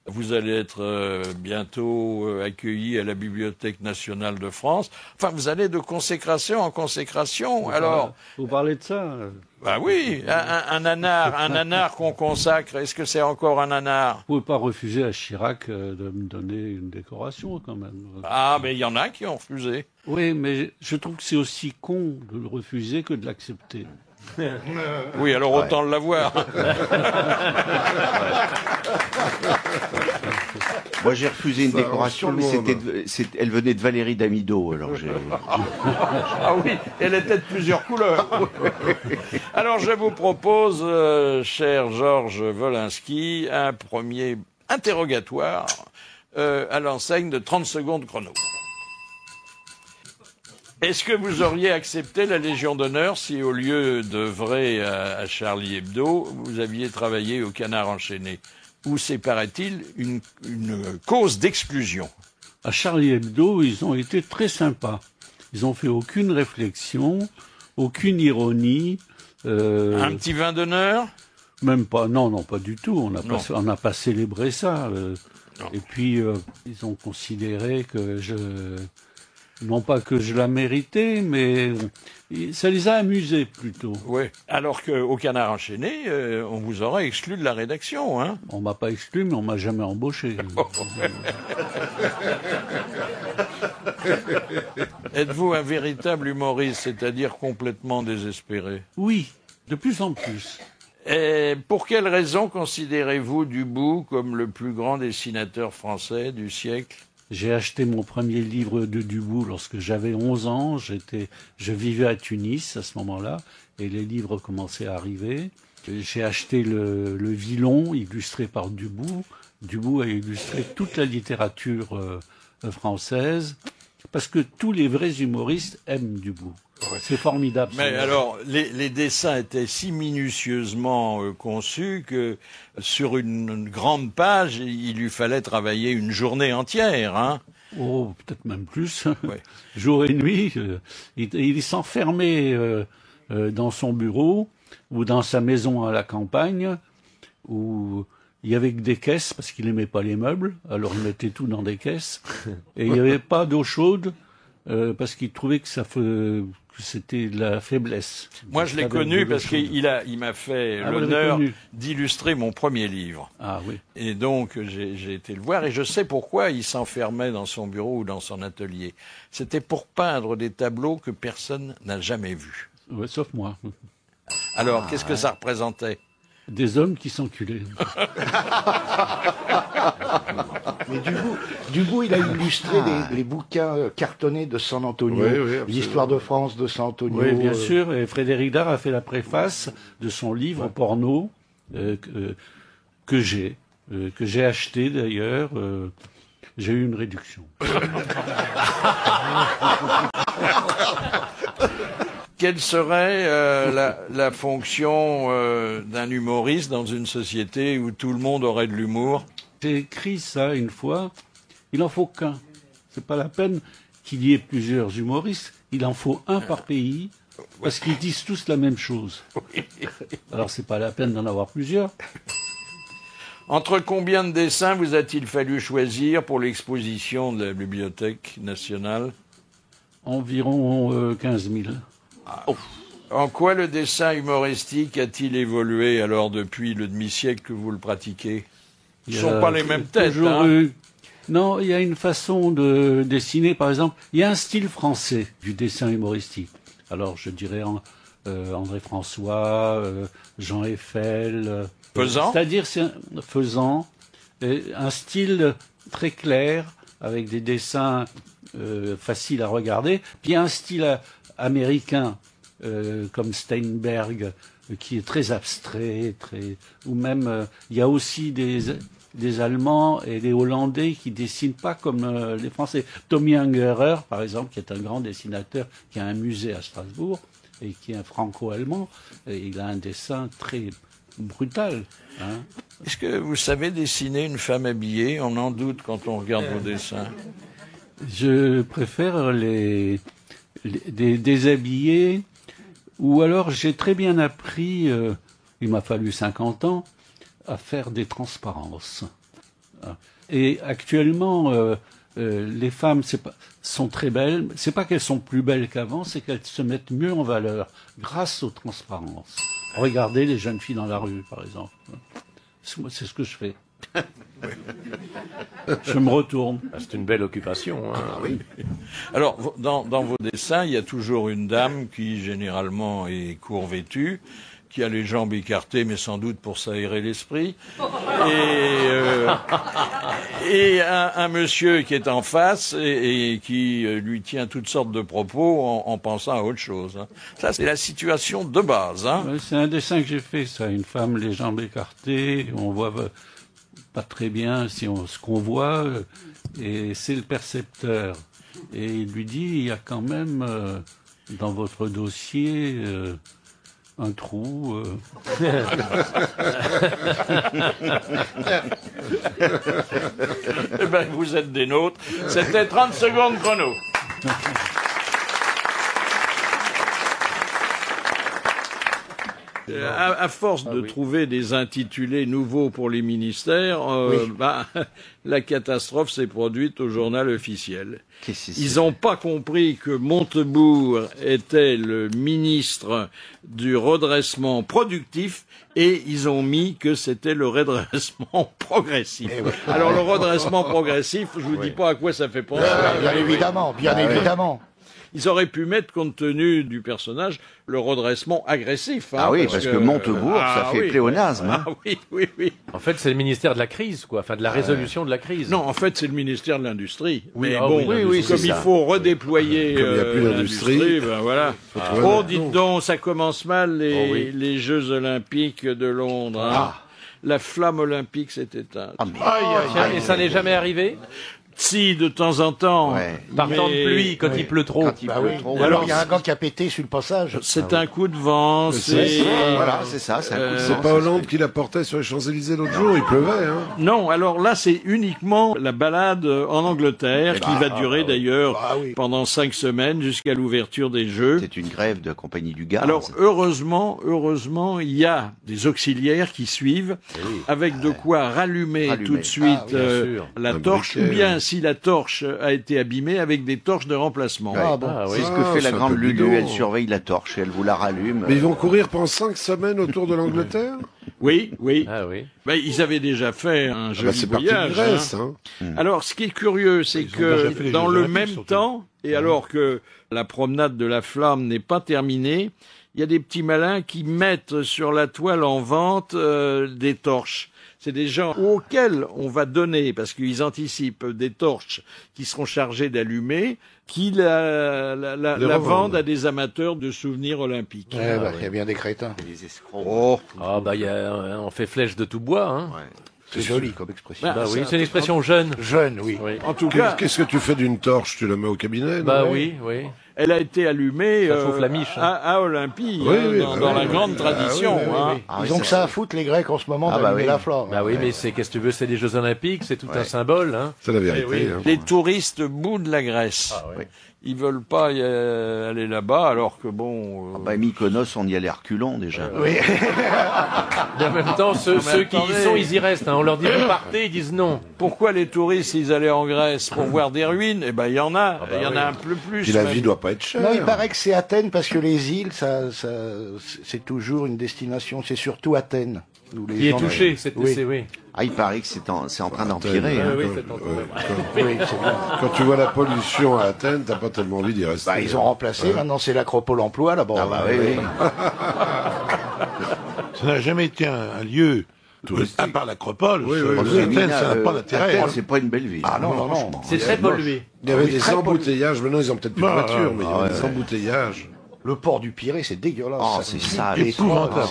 Vous allez être bientôt accueilli à la Bibliothèque nationale de France. Enfin, vous allez de consécration en consécration. Alors, Vous parlez de ça? bah oui, un nanar qu'on consacre, est-ce que c'est encore un nanar? Vous pouvez pas refuser à Chirac de me donner une décoration, quand même. Ah, mais il y en a qui ont refusé. Oui, mais je trouve que c'est aussi con de le refuser que de l'accepter. Oui, alors autant l'avoir. Moi, j'ai refusé une Ça décoration, arrange mais tout le monde. elle venait de Valérie Damido, alors j'ai... Ah oui, elle était de plusieurs couleurs. Alors je vous propose, cher Georges Wolinski, un premier interrogatoire à l'enseigne de 30 secondes chrono. Est-ce que vous auriez accepté la Légion d'honneur si, au lieu d'œuvrer à Charlie Hebdo, vous aviez travaillé au Canard enchaîné? Ou c'est, paraît-il, une cause d'exclusion? À Charlie Hebdo, ils ont été très sympas. Ils ont fait aucune réflexion, aucune ironie. Un petit vin d'honneur? Même pas, non, pas du tout. On n'a pas célébré ça. Et puis, ils ont considéré que non pas que je la méritais, mais ça les a amusés plutôt. Oui. Alors qu'au Canard enchaîné, on vous aurait exclu de la rédaction, hein? On m'a pas exclu, mais on m'a jamais embauché. Êtes-vous un véritable humoriste, c'est-à-dire complètement désespéré? Oui, de plus en plus. Et pour quelle raison considérez-vous Dubout comme le plus grand dessinateur français du siècle? J'ai acheté mon premier livre de Dubout lorsque j'avais 11 ans. Je vivais à Tunis à ce moment-là, et les livres commençaient à arriver. J'ai acheté le Villon, illustré par Dubout. Dubout a illustré toute la littérature française, parce que tous les vrais humoristes aiment Dubout. C'est formidable. Mais alors, les dessins étaient si minutieusement conçus que sur une grande page, il lui fallait travailler une journée entière, hein. Oh, peut-être même plus. Ouais. Jour et nuit. Il s'enfermait dans son bureau ou dans sa maison à la campagne où il y avait que des caisses parce qu'il aimait pas les meubles. Alors il mettait tout dans des caisses. Et il n'y avait pas d'eau chaude parce qu'il trouvait que c'était de la faiblesse. Moi, je l'ai connu parce qu'il m'a fait l'honneur d'illustrer mon premier livre. Ah oui. Et donc, j'ai été le voir et je sais pourquoi il s'enfermait dans son bureau ou dans son atelier. C'était pour peindre des tableaux que personne n'a jamais vus. Ouais, sauf moi. Alors, qu'est-ce que ça représentait? Des hommes qui s'enculaient. Mais Dubout, il a illustré les bouquins cartonnés de San Antonio, l'histoire de France de San Antonio. Oui, bien sûr, et Frédéric Dard a fait la préface de son livre porno que j'ai acheté d'ailleurs. J'ai eu une réduction. Quelle serait la fonction d'un humoriste dans une société où tout le monde aurait de l'humour? J'ai écrit ça une fois. Il en faut qu'un. C'est pas la peine qu'il y ait plusieurs humoristes. Il en faut un par pays parce qu'ils disent tous la même chose. Alors c'est pas la peine d'en avoir plusieurs. Entre combien de dessins vous a-t-il fallu choisir pour l'exposition de la Bibliothèque nationale? Environ 15 000. En quoi le dessin humoristique a-t-il évolué alors depuis le demi-siècle que vous le pratiquez? Ce ne sont pas les mêmes têtes. Non, il y a une façon de dessiner, par exemple, il y a un style français du dessin humoristique. Alors je dirais André François, Jean Eiffel. Faisan. C'est-à-dire Faisan, un style très clair avec des dessins faciles à regarder. Puis il y a un style américain comme Steinberg qui est très abstrait, ou même il y a aussi des Allemands et des Hollandais qui dessinent pas comme les Français. Tommy Ungerer, par exemple, qui est un grand dessinateur, qui a un musée à Strasbourg et qui est un franco-allemand, et il a un dessin très brutal. Hein. Est-ce que vous savez dessiner une femme habillée? On en doute quand on regarde vos dessins. Je préfère les déshabillés, ou alors j'ai très bien appris, il m'a fallu 50 ans, à faire des transparences. Et actuellement, les femmes sont très belles. C'est pas qu'elles sont plus belles qu'avant, c'est qu'elles se mettent mieux en valeur grâce aux transparences. Regardez les jeunes filles dans la rue, par exemple. C'est ce que je fais. Je me retourne. C'est une belle occupation. Hein. Oui. Alors, dans vos dessins, il y a toujours une dame qui, généralement, est court vêtue, qui a les jambes écartées, mais sans doute pour s'aérer l'esprit, et un monsieur qui est en face et qui lui tient toutes sortes de propos en pensant à autre chose. Hein. Ça, c'est la situation de base. Hein. Ouais, c'est un dessin que j'ai fait, ça. Une femme, les jambes écartées, on voit pas très bien ce qu'on voit, et c'est le percepteur. Et il lui dit, il y a quand même dans votre dossier un trou. Eh ben, vous êtes des nôtres. C'était 30 secondes chrono. À force de trouver des intitulés nouveaux pour les ministères, la catastrophe s'est produite au journal officiel. Ils n'ont pas compris que Montebourg était le ministre du redressement productif et ils ont mis que c'était le redressement progressif. Alors le redressement progressif, je vous dis pas à quoi ça fait penser. Bien évidemment. Ils auraient pu mettre, compte tenu du personnage, le redressement agressif. Ah oui, parce que Montebourg, ça fait pléonasme. Ah oui. En fait, c'est le ministère de la crise, quoi. Enfin, de la résolution de la crise. Non, en fait, c'est le ministère de l'Industrie. Oui, Mais ah bon, oui, comme il faut redéployer Comme il n'y a plus l'industrie, ben voilà. Oh, dites donc, ça commence mal les Jeux Olympiques de Londres. Hein. La flamme olympique s'est éteinte. Et ça n'est jamais arrivé? Si, de temps en temps. Par temps de pluie, quand il pleut trop. Alors, il y a un gars qui a pété sur le passage. C'est un coup de vent, Voilà, c'est ça, c'est un coup de vent. C'est pas Hollande qui la portait sur les Champs-Élysées l'autre jour, il pleuvait, hein. Non, alors là, c'est uniquement la balade en Angleterre, qui va durer d'ailleurs pendant 5 semaines jusqu'à l'ouverture des Jeux. C'est une grève de Compagnie du Gaz. Alors, heureusement, il y a des auxiliaires qui suivent, avec de quoi rallumer tout de suite la torche, ou bien si la torche a été abîmée, avec des torches de remplacement. C'est ce que fait la grande Lulu, elle surveille la torche et elle vous la rallume. Mais ils vont courir pendant 5 semaines autour de l'Angleterre? Oui. Ah oui. Ben, ils avaient déjà fait un joli c'est voyage. parti de Grèce, hein. Alors, ce qui est curieux, c'est que dans le même temps, et alors que la promenade de la flamme n'est pas terminée, il y a des petits malins qui mettent sur la toile en vente des torches. C'est des gens auxquels on va donner, parce qu'ils anticipent des torches qui seront chargées d'allumer, qui la vendent à des amateurs de souvenirs olympiques. Il y a bien des crétins. Les escrocs. On fait flèche de tout bois, hein. C'est joli comme expression. Oui, c'est une expression jeune. Jeune, oui. En tout cas, Qu'est-ce que tu fais d'une torche? Tu la mets au cabinet? Oui. elle a été allumée Ça chauffe la miche, hein. à Olympie, dans la grande tradition. Ils ont que ça à foutre, les Grecs, en ce moment, d'allumer la flamme. Mais qu'est-ce que tu veux, c'est les Jeux Olympiques, c'est tout un symbole, hein. C'est la vérité. Hein. Les touristes boudent la Grèce. Ils veulent pas aller là-bas, alors que bon... Mykonos, on y allait reculons, déjà. Mais en même temps, ceux qui y sont, ils y restent, hein. On leur dit vous partez, ils disent non. Pourquoi les touristes, ils allaient en Grèce pour voir des ruines? Eh ben, il y en a. Il y en a un peu plus. Puis la vie doit pas être chère. Non, il paraît que c'est Athènes, parce que les îles, c'est toujours une destination. C'est surtout Athènes. Qui est touché, oui. Il paraît que c'est en train d'empirer. Quand tu vois la pollution à Athènes, t'as pas tellement envie d'y rester. Ils ont remplacé, maintenant c'est l'Acropole Emploi là-bas. Ça n'a jamais été un lieu, à part l'Acropole, Athènes, ça n'a pas d'intérêt. Athènes, c'est pas une belle ville. Non. C'est très pollué. Il y avait des embouteillages, maintenant ils ont peut-être plus de voitures, mais il y avait des embouteillages. Le port du Pirée, c'est dégueulasse. C'est sale. C'est épouvantable.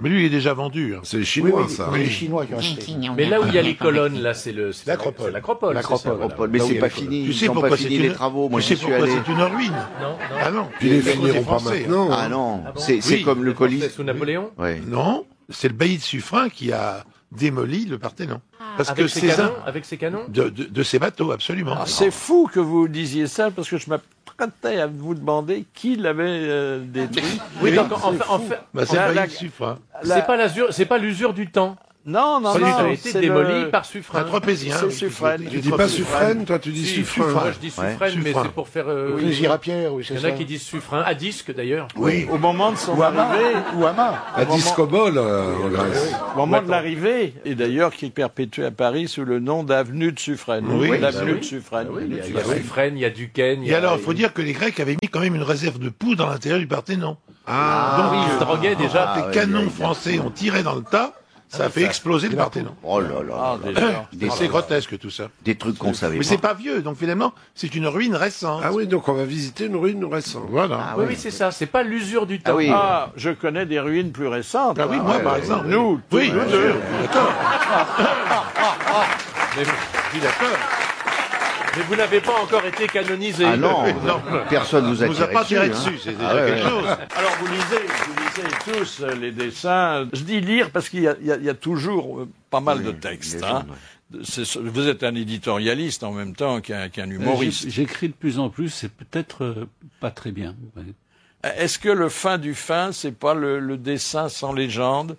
Mais lui, il est déjà vendu. C'est les Chinois, ça. Les Chinois qui ont acheté. Mais là où il y a les colonnes, là, c'est l'Acropole. L'Acropole. Mais c'est pas fini. Tu sais Ils ont pourquoi pas fini les travaux. Moi, tu sais j'y suis pourquoi allé. c'est une ruine? Non. Ah non. Puis ils finiront pas maintenant. Ah non. C'est comme le Colisée. Sous Napoléon? Non, c'est le bailli de Suffren qui a démoli le Parthénon. Parce que avec ses canons de ses bateaux, absolument. C'est fou que vous disiez ça, parce que je m'apprêtais à vous demander qui l'avait détruit. Oui, donc en fait, c'est le bailli de Suffren. c'est pas l'usure du temps. Non, Ça a été démoli par Suffren. Un Tropézien. C'est Suffren. Tu dis pas Suffren, toi tu dis Suffren. Moi je dis Suffren, mais c'est pour faire... Plaisir à Pierre, oui, c'est ça. Il y en a qui disent Suffren, à disque d'ailleurs. Oui. Au moment de son arrivée... Ou Hama. À Discobol, en Grèce. Au moment de l'arrivée, et d'ailleurs qui est perpétué à Paris sous le nom d'avenue de Suffren. L'avenue de Suffren. Il y a Suffren, il y a Duquesne. Et alors, il faut dire que les Grecs avaient mis quand même une réserve de poudre à l'intérieur du Parthénon. Donc ils se droguaient déjà. Les canons français ont tiré dans le tas. Ça a fait exploser le Parthénon. Oh là là. C'est grotesque tout ça. Des trucs qu'on savait pas. Mais c'est pas vieux, donc finalement, c'est une ruine récente. Ah oui, donc on va visiter une ruine récente. Voilà. Oui, c'est ça, c'est pas l'usure du temps. Je connais des ruines plus récentes. Ah oui, moi par exemple. Nous, nous deux. D'accord. Je suis d'accord. Mais vous n'avez pas encore été canonisé. Ah non, personne nous a pas tiré dessus, c'est déjà quelque chose. Alors vous lisez tous les dessins. Je dis lire parce qu'il y a toujours pas mal de textes. Vous êtes un éditorialiste en même temps qu'un humoriste. J'écris de plus en plus, c'est peut-être pas très bien. Est-ce que le fin du fin, c'est pas le dessin sans légende?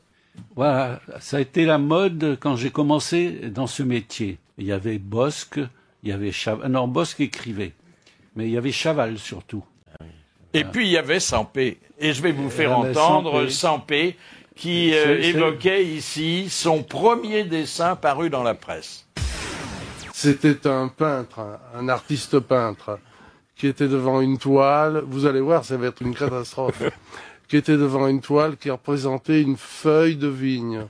Voilà, ça a été la mode quand j'ai commencé dans ce métier. Il y avait Bosc, il y avait Chaval. Non, Bosc écrivait, mais il y avait Chaval surtout. Et puis il y avait Sampé. Et je vais vous faire entendre Sampé qui évoquait ici son premier dessin paru dans la presse. C'était un peintre, un artiste peintre, qui était devant une toile, vous allez voir, ça va être une catastrophe, qui était devant une toile qui représentait une feuille de vigne,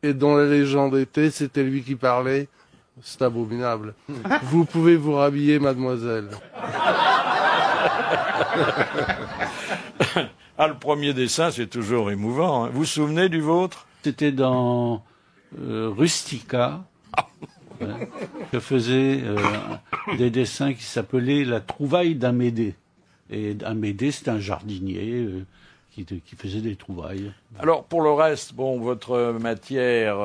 et dont la légende était, c'était lui qui parlait, c'est abominable. Vous pouvez vous rhabiller, mademoiselle. Ah, le premier dessin, c'est toujours émouvant. Hein. Vous vous souvenez du vôtre? C'était dans Rustica. Je faisais des dessins qui s'appelaient La trouvaille d'Amédée. Et Amédée, c'est un jardinier qui faisait des trouvailles. Alors, pour le reste, bon, votre matière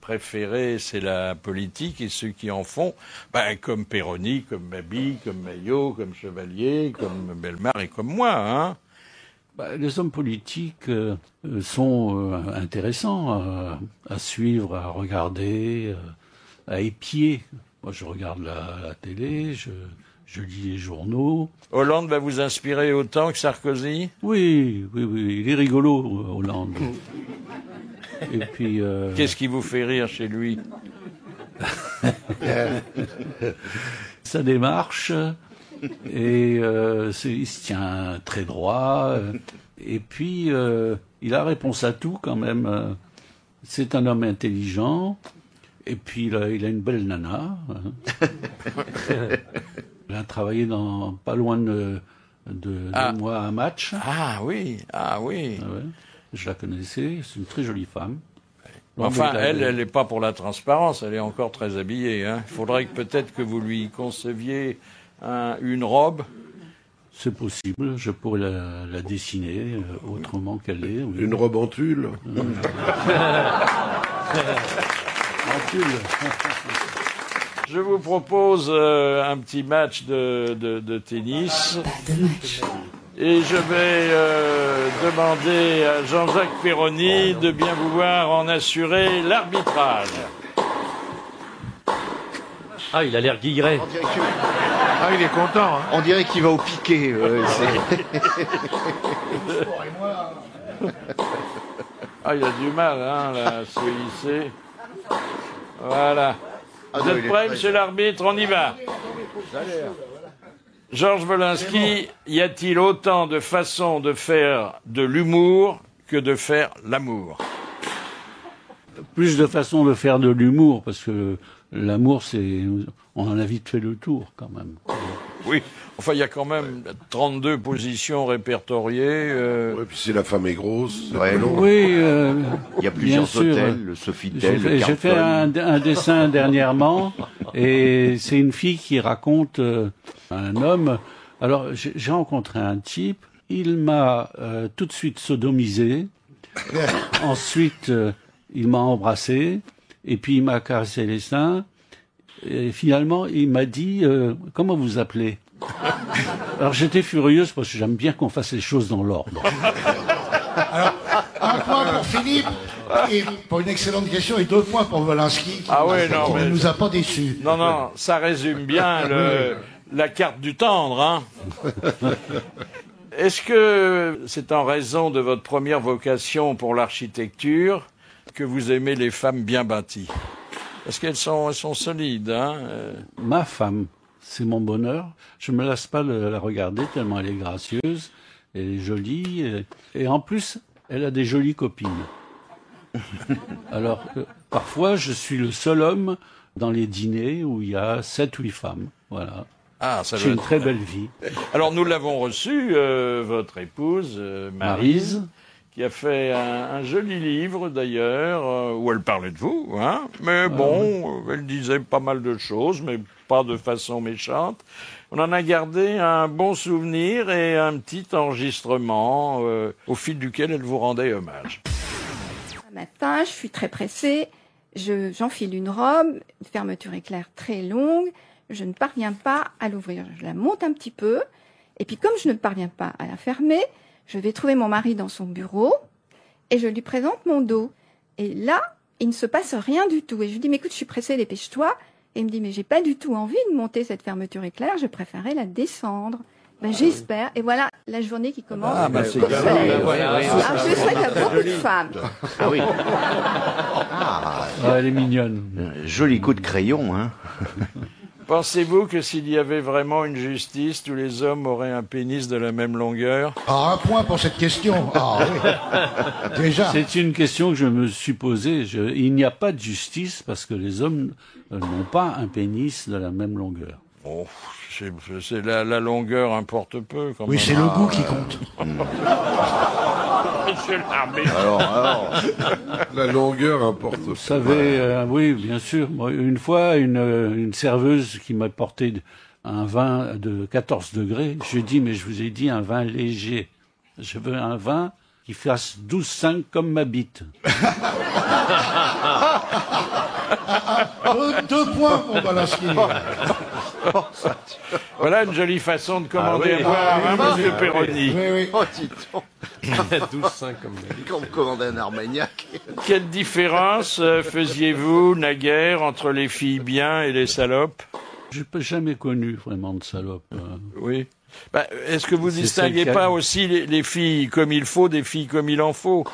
préférée, c'est la politique, et ceux qui en font, ben, comme Péroni, comme Babi, comme Maillot, comme Chevalier, comme Bellemare et comme moi, hein. Les hommes politiques sont intéressants à suivre, à regarder, à épier. Moi, je regarde la télé, je lis les journaux. Hollande va vous inspirer autant que Sarkozy? Oui, il est rigolo, Hollande. Et puis... Qu'est-ce qui vous fait rire chez lui? Sa démarche... Et il se tient très droit. Et puis, il a réponse à tout quand même. C'est un homme intelligent. Et puis, il a une belle nana. Il a travaillé pas loin de moi à Match. Ah oui. Ouais. Je la connaissais. C'est une très jolie femme. Enfin, elle n'est pas pour la transparence. Elle est encore très habillée. Hein. Il faudrait peut-être que vous lui conceviez une robe. C'est possible, je pourrais la dessiner autrement qu'elle est. Oui. Une robe en tulle. En tulle. Je vous propose un petit match de tennis. Et je vais demander à Jean-Jacques Perroni de bien vouloir en assurer l'arbitrage. Ah, il a l'air guilleret. Ah, il est content. Hein. On dirait qu'il va au piqué. Ah, il a du mal, hein, là, à se hisser. Voilà. Vous êtes prêts, monsieur l'arbitre? On y va. Georges Wolinski, y a-t-il autant de façons de faire de l'humour que de faire l'amour? Plus de façons de faire de l'humour, parce que l'amour, on en a vite fait le tour, quand même. Oui, enfin, il y a quand même 32 positions répertoriées. Oui, puis si la femme est grosse, c'est ouais, long. Oui, il y a plusieurs hôtels, le Sofitel, le J'ai fait un dessin dernièrement, et c'est une fille qui raconte un homme. Alors, j'ai rencontré un type, il m'a tout de suite sodomisé, ensuite, il m'a embrassé, et puis il m'a caressé les seins, et finalement, il m'a dit comment vous appelez? Alors j'étais furieuse parce que j'aime bien qu'on fasse les choses dans l'ordre. Alors, un point pour Philippe, et pour une excellente question, et 2 points pour Wolinski, qui ne nous a pas déçus. Non, ça résume bien la carte du tendre, hein. Est-ce que c'est en raison de votre première vocation pour l'architecture que vous aimez les femmes bien bâties? Parce qu'elles sont solides, hein. Ma femme, c'est mon bonheur. Je me lasse pas de la regarder tellement elle est gracieuse, elle est jolie, et en plus, elle a des jolies copines. Alors, parfois, je suis le seul homme dans les dîners où il y a 7-8 femmes. Voilà. Ah, ça j'ai une très belle vie. Alors, nous l'avons reçue, votre épouse, Maryse, qui a fait un joli livre, d'ailleurs, où elle parlait de vous, hein. Mais bon, elle disait pas mal de choses, mais pas de façon méchante. On en a gardé un bon souvenir et un petit enregistrement au fil duquel elle vous rendait hommage. Un matin, je suis très pressée, j'enfile une robe, une fermeture éclair très longue, je ne parviens pas à l'ouvrir. Je la monte un petit peu, et puis comme je ne parviens pas à la fermer, je vais trouver mon mari dans son bureau, et je lui présente mon dos. Et là, il ne se passe rien du tout. Et je lui dis, mais écoute, je suis pressée, dépêche-toi. Et il me dit, mais j'ai pas du tout envie de monter cette fermeture éclair, je préférais la descendre. Ben, j'espère. Et voilà la journée qui commence. Ah, ben, c'est bien. Je souhaite à beaucoup de femmes. Ah oui. Elle est mignonne. Joli coup de crayon, hein. Pensez-vous que s'il y avait vraiment une justice, tous les hommes auraient un pénis de la même longueur? Ah, un point pour cette question. Ah oui. Déjà. C'est une question que je me suis posée. Il n'y a pas de justice parce que les hommes n'ont pas un pénis de la même longueur. Oh, c'est la longueur importe peu. Quand oui, même. C'est le goût qui compte. Monsieur Lambert. Alors, la longueur importe. Vous savez, oui, bien sûr. Moi, une fois, une serveuse qui m'a porté un vin de 14 degrés, je lui ai dit, mais je vous ai dit un vin léger. Je veux un vin qui fasse 12,5 comme ma bite. 2 points pour Balasky. Voilà une jolie façon de commander à boire, monsieur Perroni. Oui, oui. Oh, dis-donc. 12,5 comme Quand vous commandez un Armagnac. Quelle différence faisiez-vous naguère entre les filles bien et les salopes? Je n'ai jamais connu vraiment de salope. Oui. Bah, est-ce que vous distinguez pas aussi les filles comme il faut des filles comme il en faut?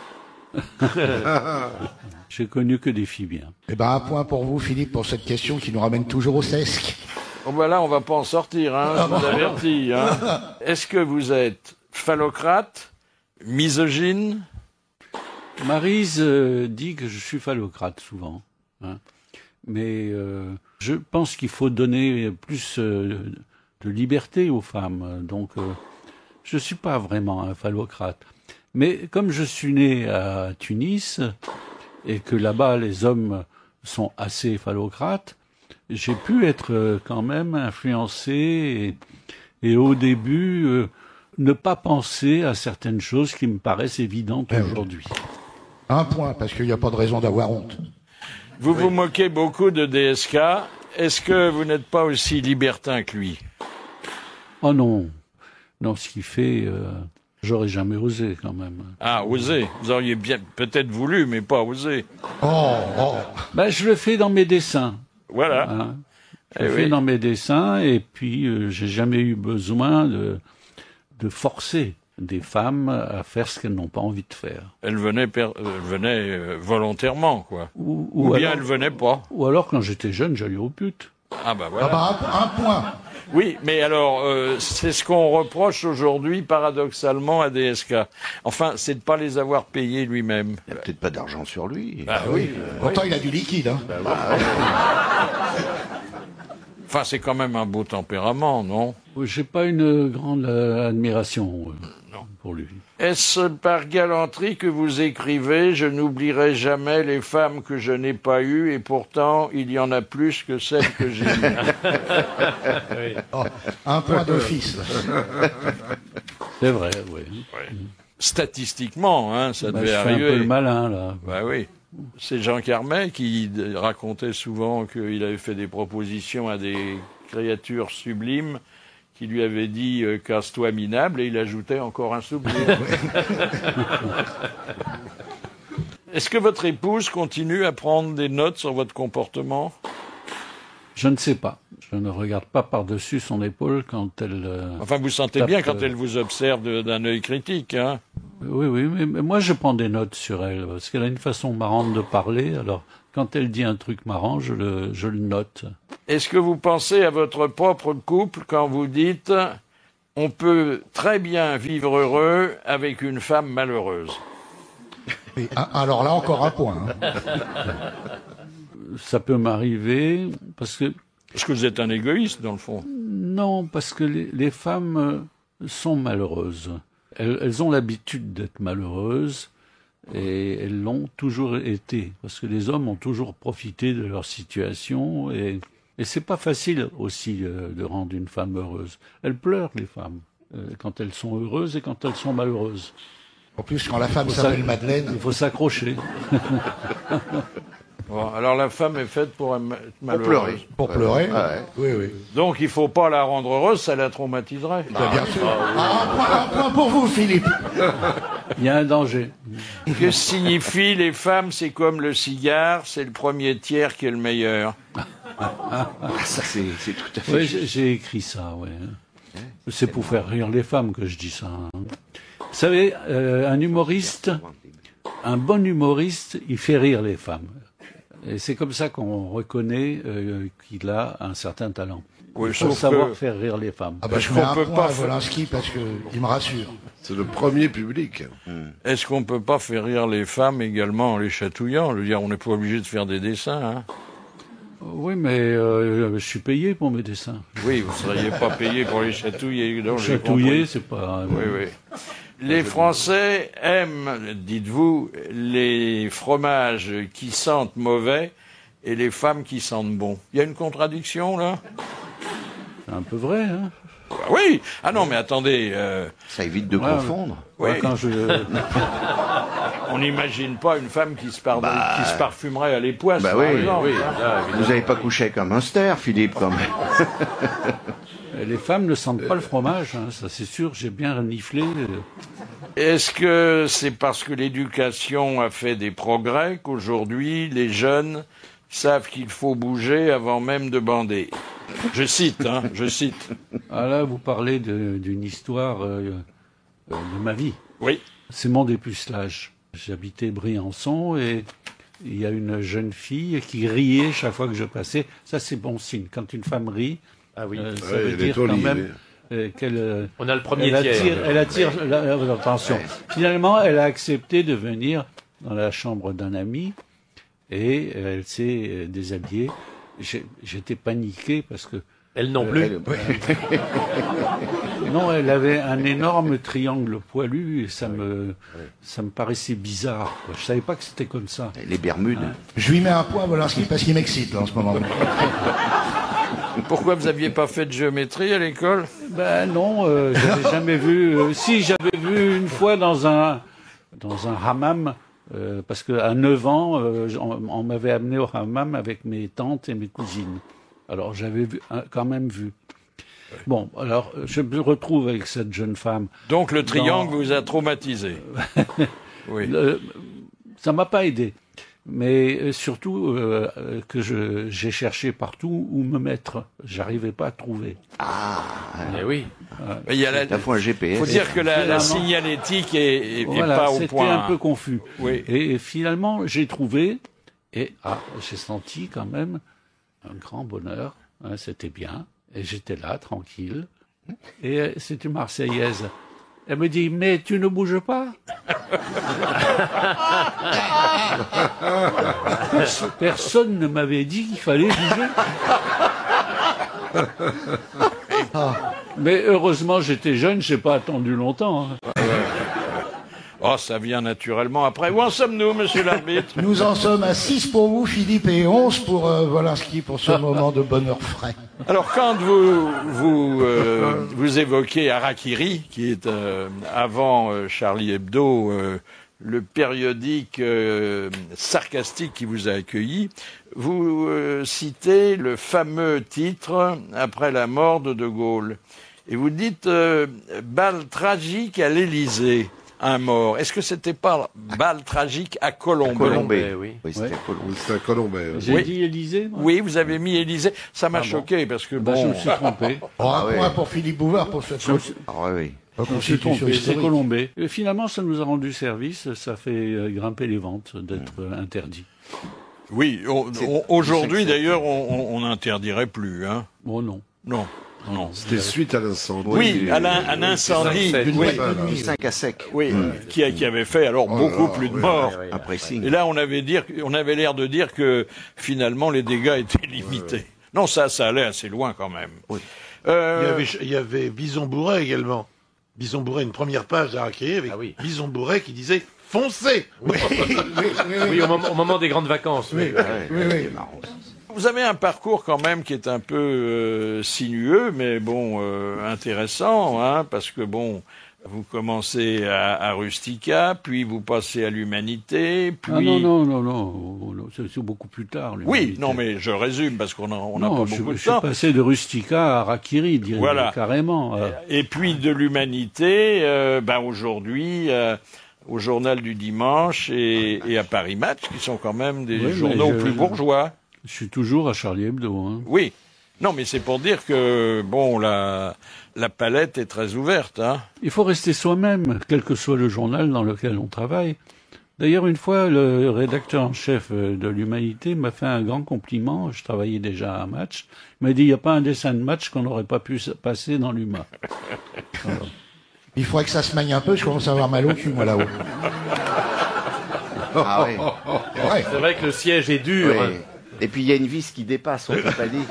J'ai connu que des filles bien. Eh ben, un point pour vous, Philippe, pour cette question qui nous ramène toujours au sesc. Bon, ben là, on va pas en sortir, hein, je vous avertis. Hein. Est-ce que vous êtes phallocrate, misogyne? Maryse dit que je suis phallocrate souvent. Hein. Mais je pense qu'il faut donner plus de liberté aux femmes. Donc, je suis pas vraiment un phallocrate. Mais comme je suis né à Tunis et que là-bas les hommes sont assez phallocrates, j'ai pu être quand même influencé et au début ne pas penser à certaines choses qui me paraissent évidentes aujourd'hui. Un point, parce qu'il n'y a pas de raison d'avoir honte. Vous vous moquez beaucoup de DSK. Est-ce que vous n'êtes pas aussi libertin que lui? Oh non. Non, ce qu'il fait, j'aurais jamais osé quand même. Ah, osé. Vous auriez bien peut-être voulu, mais pas osé. Ben, je le fais dans mes dessins. Voilà. Hein. Je le fais dans mes dessins et puis j'ai jamais eu besoin de forcer des femmes à faire ce qu'elles n'ont pas envie de faire. Elles venaient volontairement, quoi. Ou bien alors, elles venaient pas. Ou alors, quand j'étais jeune, j'allais aux putes. Ah bah voilà. Ah bah un point. Oui, mais alors, c'est ce qu'on reproche aujourd'hui, paradoxalement, à DSK. Enfin, c'est de pas les avoir payés lui-même. Il n'y a peut-être pas d'argent sur lui. Bah oui. Pourtant, il a du liquide. Hein. Enfin, c'est quand même un beau tempérament, non? J'ai pas une grande admiration pour lui. Est-ce par galanterie que vous écrivez « Je n'oublierai jamais les femmes que je n'ai pas eues et pourtant il y en a plus que celles que j'ai eues ». Un point d'office. C'est vrai, oui. Statistiquement, hein, ça devait arriver. Je fais un peu le malin, là. Bah oui. C'est Jean Carmet qui racontait souvent qu'il avait fait des propositions à des créatures sublimes qui lui avaient dit « casse-toi minable » et il ajoutait encore un sublime. Est-ce que votre épouse continue à prendre des notes sur votre comportement? Je ne sais pas. Je ne regarde pas par-dessus son épaule quand elle... Enfin, vous sentez bien quand elle vous observe d'un œil critique, hein? Oui, mais moi je prends des notes sur elle, parce qu'elle a une façon marrante de parler, alors quand elle dit un truc marrant, je le note. Est-ce que vous pensez à votre propre couple quand vous dites « on peut très bien vivre heureux avec une femme malheureuse » Oui, alors là, encore un point. Hein. Ça peut m'arriver, parce que... Parce que vous êtes un égoïste, dans le fond. Non, parce que les femmes sont malheureuses. Elles ont l'habitude d'être malheureuses et elles l'ont toujours été. Parce que les hommes ont toujours profité de leur situation et c'est pas facile aussi de rendre une femme heureuse. Elles pleurent, les femmes, quand elles sont heureuses et quand elles sont malheureuses. En plus, quand la femme s'appelle Madeleine... Il faut s'accrocher. Bon, alors la femme est faite pour être malheureuse. Pour pleurer. Pour pleurer, oui. Donc il ne faut pas la rendre heureuse, ça la traumatiserait. Bien sûr. Un point pour vous, Philippe. Il y a un danger. Que signifie les femmes, c'est comme le cigare, c'est le premier tiers qui est le meilleur. Ça, c'est tout à fait... Oui, j'ai écrit ça, oui. C'est pour faire rire les femmes que je dis ça. Hein. Vous savez, un bon humoriste, il fait rire les femmes. Et c'est comme ça qu'on reconnaît qu'il a un certain talent. Oui, il faut savoir faire rire les femmes. Ah bah, je mets un point à Wolinski parce qu'il me rassure. C'est le premier public. Est-ce qu'on peut pas faire rire les femmes également en les chatouillant? Je veux dire, on n'est pas obligé de faire des dessins, hein. Oui, mais je suis payé pour mes dessins. Oui, vous ne seriez pas payé pour les chatouiller. Non, chatouiller, c'est pas... Oui, oui. Les Français aiment, dites-vous, les fromages qui sentent mauvais et les femmes qui sentent bon. Il y a une contradiction, là? C'est un peu vrai, hein? Oui. Ah non, mais attendez. Ça évite de confondre. Oui. Quand je... On n'imagine pas une femme qui se parfumerait à l'époisse, bah par oui, exemple. Oui. Vous n'avez pas couché avec un Munster, Philippe, quand même. Les femmes ne sentent pas le fromage, hein, ça c'est sûr, j'ai bien reniflé. Est-ce que c'est parce que l'éducation a fait des progrès qu'aujourd'hui les jeunes savent qu'il faut bouger avant même de bander? Je cite, hein, je cite. Ah là, vous parlez d'une histoire de ma vie. Oui. C'est mon dépucelage. J'habitais Briançon et il y a une jeune fille qui riait chaque fois que je passais. Ça, c'est bon signe. Quand une femme rit, ça veut dire quand même qu'elle... On a le premier tiers. Elle attire l'attention. Ouais. Finalement, elle a accepté de venir dans la chambre d'un ami et elle s'est déshabillée. J'étais paniqué parce que... Elle non plus. Non, elle avait un énorme triangle poilu et ça me paraissait bizarre, quoi. Je savais pas que c'était comme ça. Les Bermudes. Hein. Je lui mets un point à Wolinski parce qu'il m'excite là, en ce moment. Pourquoi vous aviez pas fait de géométrie à l'école? Ben non, j'avais jamais vu. Si, j'avais vu une fois dans un hammam. Parce qu'à 9 ans, on m'avait amené au hammam avec mes tantes et mes cousines. Alors j'avais quand même vu. Ouais. Bon, alors je me retrouve avec cette jeune femme. Donc le triangle vous a traumatisé. Oui. Ça m'a pas aidé, mais surtout que j'ai cherché partout où me mettre. J'arrivais pas à trouver. Ah, oui. Il y a la fois un GPS. Faut dire que la signalétique est pas au point. C'était un peu confus. Oui. Et finalement, j'ai trouvé et j'ai senti quand même un grand bonheur. Hein, c'était bien. Et j'étais là, tranquille. Et c'est une Marseillaise. Elle me dit, mais tu ne bouges pas? Personne ne m'avait dit qu'il fallait bouger. Mais heureusement, j'étais jeune, j'ai pas attendu longtemps. Hein. Oh, ça vient naturellement après. Où en sommes-nous, monsieur l'arbitre? Nous en sommes à 6 pour vous, Philippe, et 11 pour Wolinski, pour ce moment de bonheur frais. Alors, quand vous évoquez Harakiri, qui est avant Charlie Hebdo, le périodique sarcastique qui vous a accueilli, vous citez le fameux titre après la mort de De Gaulle. Et vous dites balle tragique à l'Élysée. Un mort. Est-ce que c'était pas balle tragique à Colombey? Colombey, oui. Oui, c'était à Colombey. J'ai dit Élysée, moi. Oui, vous avez mis Élysée. Ça m'a choqué parce que bon... je me suis trompé. Un point pour Philippe Bouvard pour cette chose. Oui. Je me suis trompé, c'est Colombey. Et finalement, ça nous a rendu service, ça fait grimper les ventes d'être interdit. Oui, aujourd'hui d'ailleurs, on n'interdirait plus. Hein. Oh non. Non. Non. C'était suite à l'incendie. Oui, à un incendie. Du 5 à sec. Oui, qui avait fait alors beaucoup plus de morts. Un pressing. Et là, on avait l'air de dire que finalement les dégâts étaient limités. Non, ça allait assez loin quand même. Oui. Il y avait Bison Bourret également. Bison Bourret, une première page d'Harakiri avec Bison Bourret qui disait « Foncez !» Oui, au moment des grandes vacances. Oui. Vous avez un parcours quand même qui est un peu sinueux, mais bon, intéressant, hein, parce que bon, vous commencez à Rustica, puis vous passez à l'Humanité, puis... Ah non, c'est beaucoup plus tard. Oui, non, mais je résume, parce qu'on n'a pas beaucoup de temps. Je suis passé de Rustica à Harakiri, carrément. Et puis de l'Humanité, aujourd'hui... au Journal du Dimanche et à Paris Match, qui sont quand même des journaux plus bourgeois. Je suis toujours à Charlie Hebdo. Hein. Oui. Non, mais c'est pour dire que, bon, la palette est très ouverte. Hein. Il faut rester soi-même, quel que soit le journal dans lequel on travaille. D'ailleurs, une fois, le rédacteur en chef de l'Humanité m'a fait un grand compliment. Je travaillais déjà à un match. Il m'a dit, il n'y a pas un dessin de match qu'on n'aurait pas pu passer dans l'UMA. Voilà. Il faudrait que ça se manie un peu, je commence à avoir mal au cul, moi, là-haut. Ah oui. C'est vrai que le siège est dur. Oui. Et puis il y a une vis qui dépasse, on ne peut pas dire.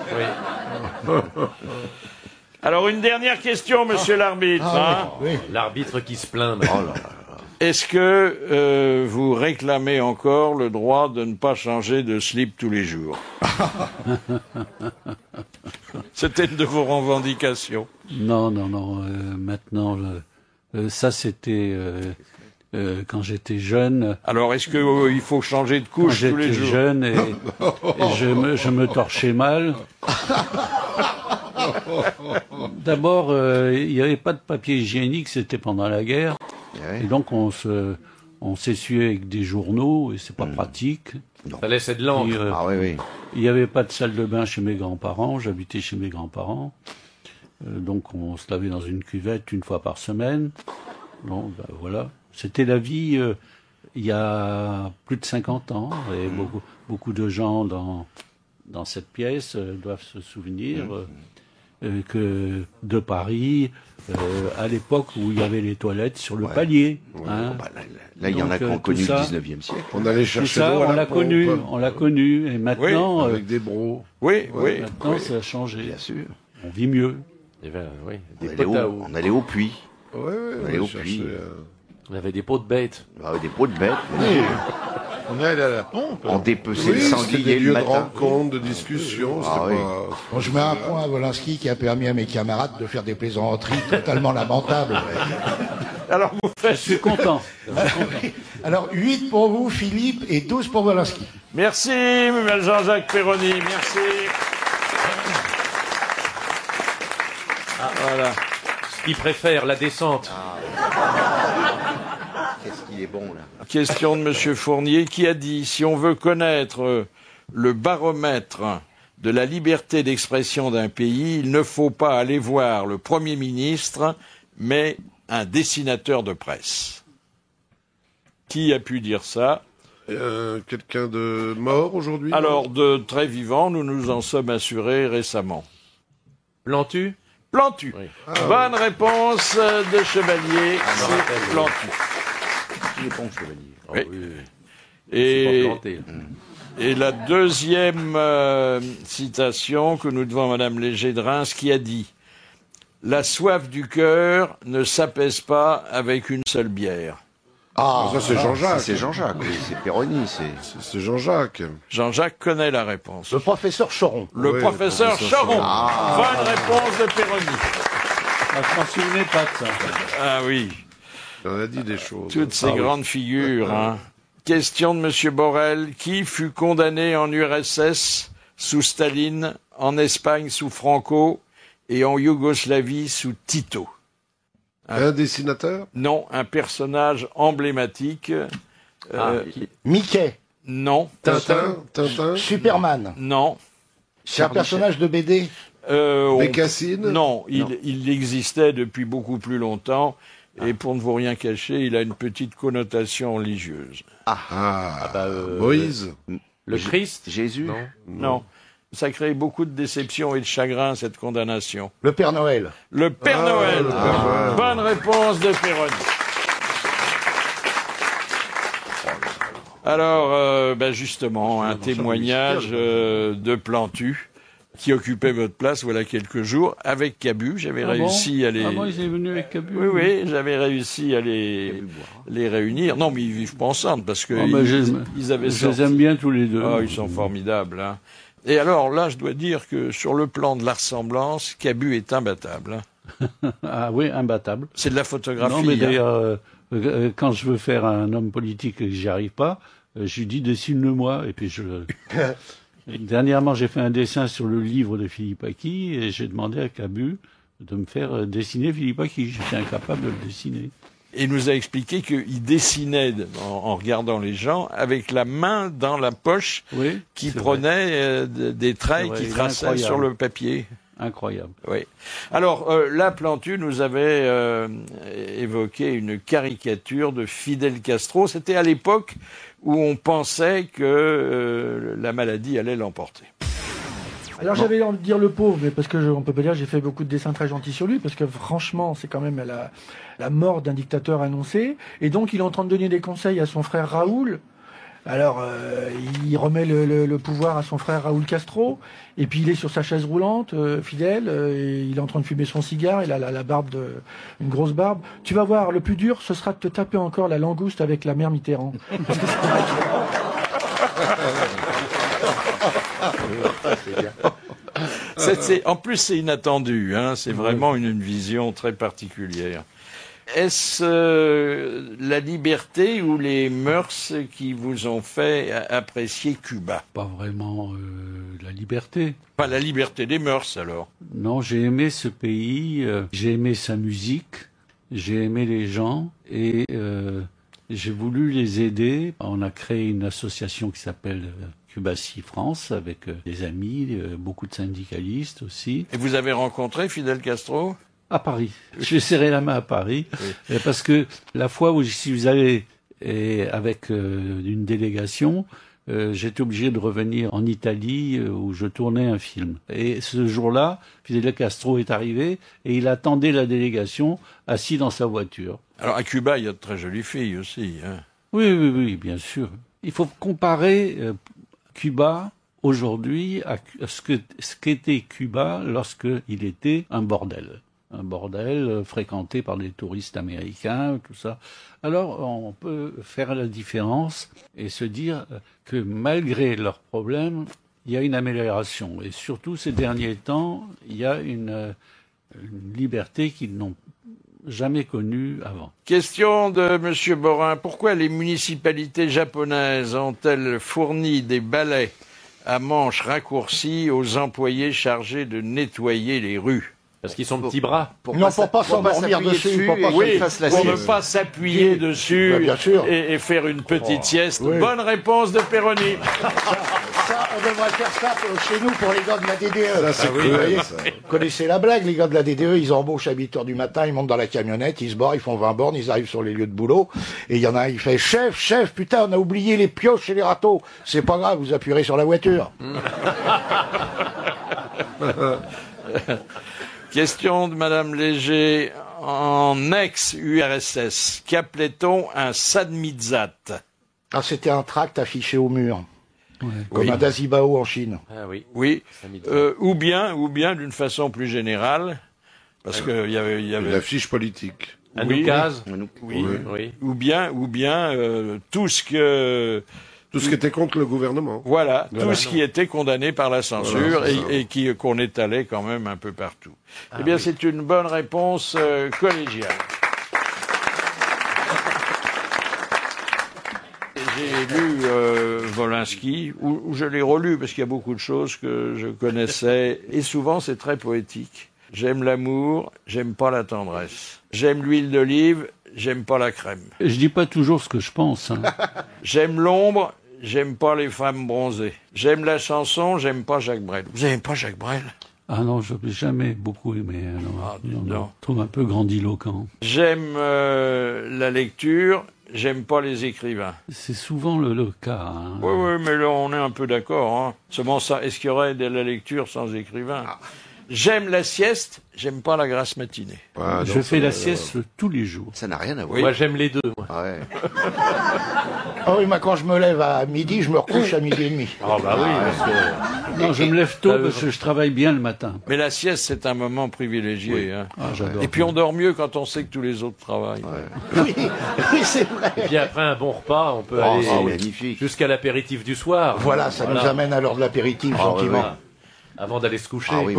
Alors une dernière question, monsieur l'arbitre. Ah, oui. L'arbitre qui se plaint. Est-ce que vous réclamez encore le droit de ne pas changer de slip tous les jours? C'était une de vos revendications. Non. Maintenant, ça c'était quand j'étais jeune. Alors, est-ce qu'il faut changer de couche tous les jours? J'étais jeune et je me torchais mal. D'abord, il n'y avait pas de papier hygiénique, c'était pendant la guerre. Et donc, on s'essuyait avec des journaux, et c'est pas pratique. Ça laissait de l'encre. Il n'y avait pas de salle de bain chez mes grands-parents, j'habitais chez mes grands-parents. Donc, on se lavait dans une cuvette une fois par semaine. Donc, voilà. C'était la vie il y a plus de 50 ans, et beaucoup de gens dans cette pièce doivent se souvenir que de Paris, à l'époque où il y avait les toilettes sur le palier. Hein. Là, il y en a qui ont connu le 19e siècle. On allait chercher ça, l'eau à on la l'a connu, et maintenant, avec des bros. Maintenant ça a changé. Bien sûr. On vit mieux. On allait au puits. On allait au puits. On avait des pots de bêtes. Des pots de bêtes. On est allé à la pompe. On dépeçait le sanglier des le lieux de matin. rencontre, de discussion. Bon, je mets un point à Wolinski qui a permis à mes camarades de faire des plaisanteries totalement lamentables. Alors vous faites... Je suis content. Alors 8 pour vous, Philippe, et 12 pour Wolinski. Merci, Jean-Jacques Perroni. Merci. Voilà. Il préfère la descente. Qu'est-ce qu'il est bon, là. Question de monsieur Fournier qui a dit, si on veut connaître le baromètre de la liberté d'expression d'un pays, il ne faut pas aller voir le Premier ministre, mais un dessinateur de presse. Qui a pu dire ça? Quelqu'un de mort aujourd'hui? Alors, de très vivant, nous nous en sommes assurés récemment. Plantu? Plantu. Oui. Bonne réponse de Chevalier. C'est Plantu. Il est bon, Chevalier. Oui. Et la deuxième citation que nous devons à Madame Léger de Reims qui a dit « La soif du cœur ne s'apaise pas avec une seule bière ». Ça c'est Jean-Jacques. C'est Jean-Jacques, oui, c'est Perroni, c'est Jean-Jacques. Jean-Jacques connaît la réponse. Le professeur Choron. Le professeur Choron. Bonne réponse de Perroni. Je m'en souvenais pas de ça. Ah oui. On a dit des choses. Toutes ces grandes figures. Hein. Question de monsieur Borel. Qui fut condamné en URSS sous Staline, en Espagne sous Franco et en Yougoslavie sous Tito? Un dessinateur? Non, un personnage emblématique. Mickey. Non. Tintin? Superman. Non. C'est un personnage de BD. Bécassine? Non, il existait depuis beaucoup plus longtemps. Et pour ne vous rien cacher, il a une petite connotation religieuse. Moïse? Le Christ? Jésus? Non. Ça crée beaucoup de déception et de chagrin, cette condamnation. Le Père Noël. Le Père Noël. Bonne réponse de Perroni. Alors, justement, un témoignage de Plantu qui occupait votre place voilà quelques jours avec Cabu. J'avais réussi à les... Ah bon, ils sont venus avec Cabu? Oui, j'avais réussi à les réunir. Non, mais ils vivent pas ensemble parce que ils avaient Je les aime bien tous les deux. Ah, ils sont formidables. Hein. Et alors là, je dois dire que sur le plan de la ressemblance, Cabu est imbattable. Hein. Ah oui, imbattable. C'est de la photographie. Non, mais d'ailleurs, quand je veux faire un homme politique et que j'y arrive pas, je lui dis dessine-le-moi. Et puis dernièrement, j'ai fait un dessin sur le livre de Philippe Aki et j'ai demandé à Cabu de me faire dessiner Philippe Aki. J'étais incapable de le dessiner. Et il nous a expliqué qu'il dessinait en regardant les gens avec la main dans la poche qui prenait des traits qui traçaient sur le papier. incroyable. Oui. Alors, là, Plantu nous avait évoqué une caricature de Fidel Castro. C'était à l'époque où on pensait que la maladie allait l'emporter. Alors j'avais envie de dire le pauvre, mais parce que on peut pas dire j'ai fait beaucoup de dessins très gentils sur lui, parce que franchement c'est quand même la mort d'un dictateur annoncé, et donc il est en train de donner des conseils à son frère Raoul. Alors il remet le pouvoir à son frère Raoul Castro, et puis il est sur sa chaise roulante, Fidel, et il est en train de fumer son cigare, il a la barbe, une grosse barbe. Tu vas voir, le plus dur ce sera de te taper encore la langouste avec la mère Mitterrand. Parce que En plus, c'est inattendu, hein, c'est vraiment une vision très particulière. Est-ce la liberté ou les mœurs qui vous ont fait apprécier Cuba? Pas vraiment la liberté. Pas la liberté des mœurs, alors? Non, j'ai aimé ce pays, j'ai aimé sa musique, j'ai aimé les gens, et j'ai voulu les aider. On a créé une association qui s'appelle Cubatie France, avec des amis, beaucoup de syndicalistes aussi. Et vous avez rencontré Fidel Castro? À Paris. J'ai serré la main à Paris, parce que la fois où j'y suis allé avec une délégation, j'étais obligé de revenir en Italie où je tournais un film. Et ce jour-là, Fidel Castro est arrivé et il attendait la délégation assis dans sa voiture. Alors à Cuba, il y a de très jolies filles aussi. Hein. Oui, bien sûr. Il faut comparer Cuba aujourd'hui à ce qu'était Cuba lorsqu'il était un bordel. Un bordel fréquenté par des touristes américains, tout ça. Alors, on peut faire la différence et se dire que malgré leurs problèmes, il y a une amélioration. Et surtout, ces derniers temps, il y a une liberté qu'ils n'ont jamais connue avant. Question de M. Borin. Pourquoi les municipalités japonaises ont-elles fourni des balais à manches raccourcies aux employés chargés de nettoyer les rues? Parce qu'ils sont petits bras. Pour pas s'endormir dessus, pour ne pas s'appuyer dessus et faire une petite sieste. Oui. Bonne réponse de Perroni. Ça, on devrait faire ça chez nous pour les gars de la DDE. Ça, c'est cruel, ça. Vous connaissez la blague, les gars de la DDE, ils embauchent à 8h du matin, ils montent dans la camionnette, ils se barrent, ils font 20 bornes, ils arrivent sur les lieux de boulot, et il y en a un, il fait « Chef, putain, on a oublié les pioches et les râteaux. C'est pas grave, vous appuierez sur la voiture. » Question de Madame Léger. En ex-URSS, qu'appelait-on un sadmizat? Ah, c'était un tract affiché au mur. Ouais. Comme un Dazibao en Chine. Ah oui. Oui. Ou bien d'une façon plus générale, parce qu'il y avait une affiche politique. Un oukase. Oui. Ou bien tout ce qui était contre le gouvernement. Voilà, tout ce qui était condamné par la censure et qu'on étalait quand même un peu partout. Eh bien, c'est une bonne réponse collégiale. J'ai lu Wolinski, ou je l'ai relu parce qu'il y a beaucoup de choses que je connaissais, et souvent c'est très poétique. J'aime l'amour, j'aime pas la tendresse. J'aime l'huile d'olive, j'aime pas la crème. Je dis pas toujours ce que je pense. Hein. J'aime l'ombre, j'aime pas les femmes bronzées. J'aime la chanson, j'aime pas Jacques Brel. Vous aimez pas Jacques Brel? Ah non, je n'ai jamais beaucoup aimé. Non. Je trouve un peu grandiloquent. J'aime la lecture, j'aime pas les écrivains. C'est souvent le cas. Hein. Oui, mais là on est un peu d'accord. Hein. Seulement ça, est-ce qu'il y aurait de la lecture sans écrivain? J'aime la sieste, j'aime pas la grasse matinée. Ah, je fais la sieste tous les jours. Ça n'a rien à voir. Oui. Moi, j'aime les deux. Moi. Ouais. Ah oui, moi, quand je me lève à midi, je me recouche à midi et demi. Ah bah oui, parce que... Non, je me lève tôt parce que je travaille bien le matin. Mais la sieste, c'est un moment privilégié. Oui. Hein. Ah, j'adore. Et puis on dort mieux quand on sait que tous les autres travaillent. Ouais. Oui, c'est vrai. Et puis après un bon repas, on peut aller jusqu'à l'apéritif du soir. Voilà, ça nous amène à l'heure de l'apéritif, gentiment. Ouais. Avant d'aller se coucher. Ah oui.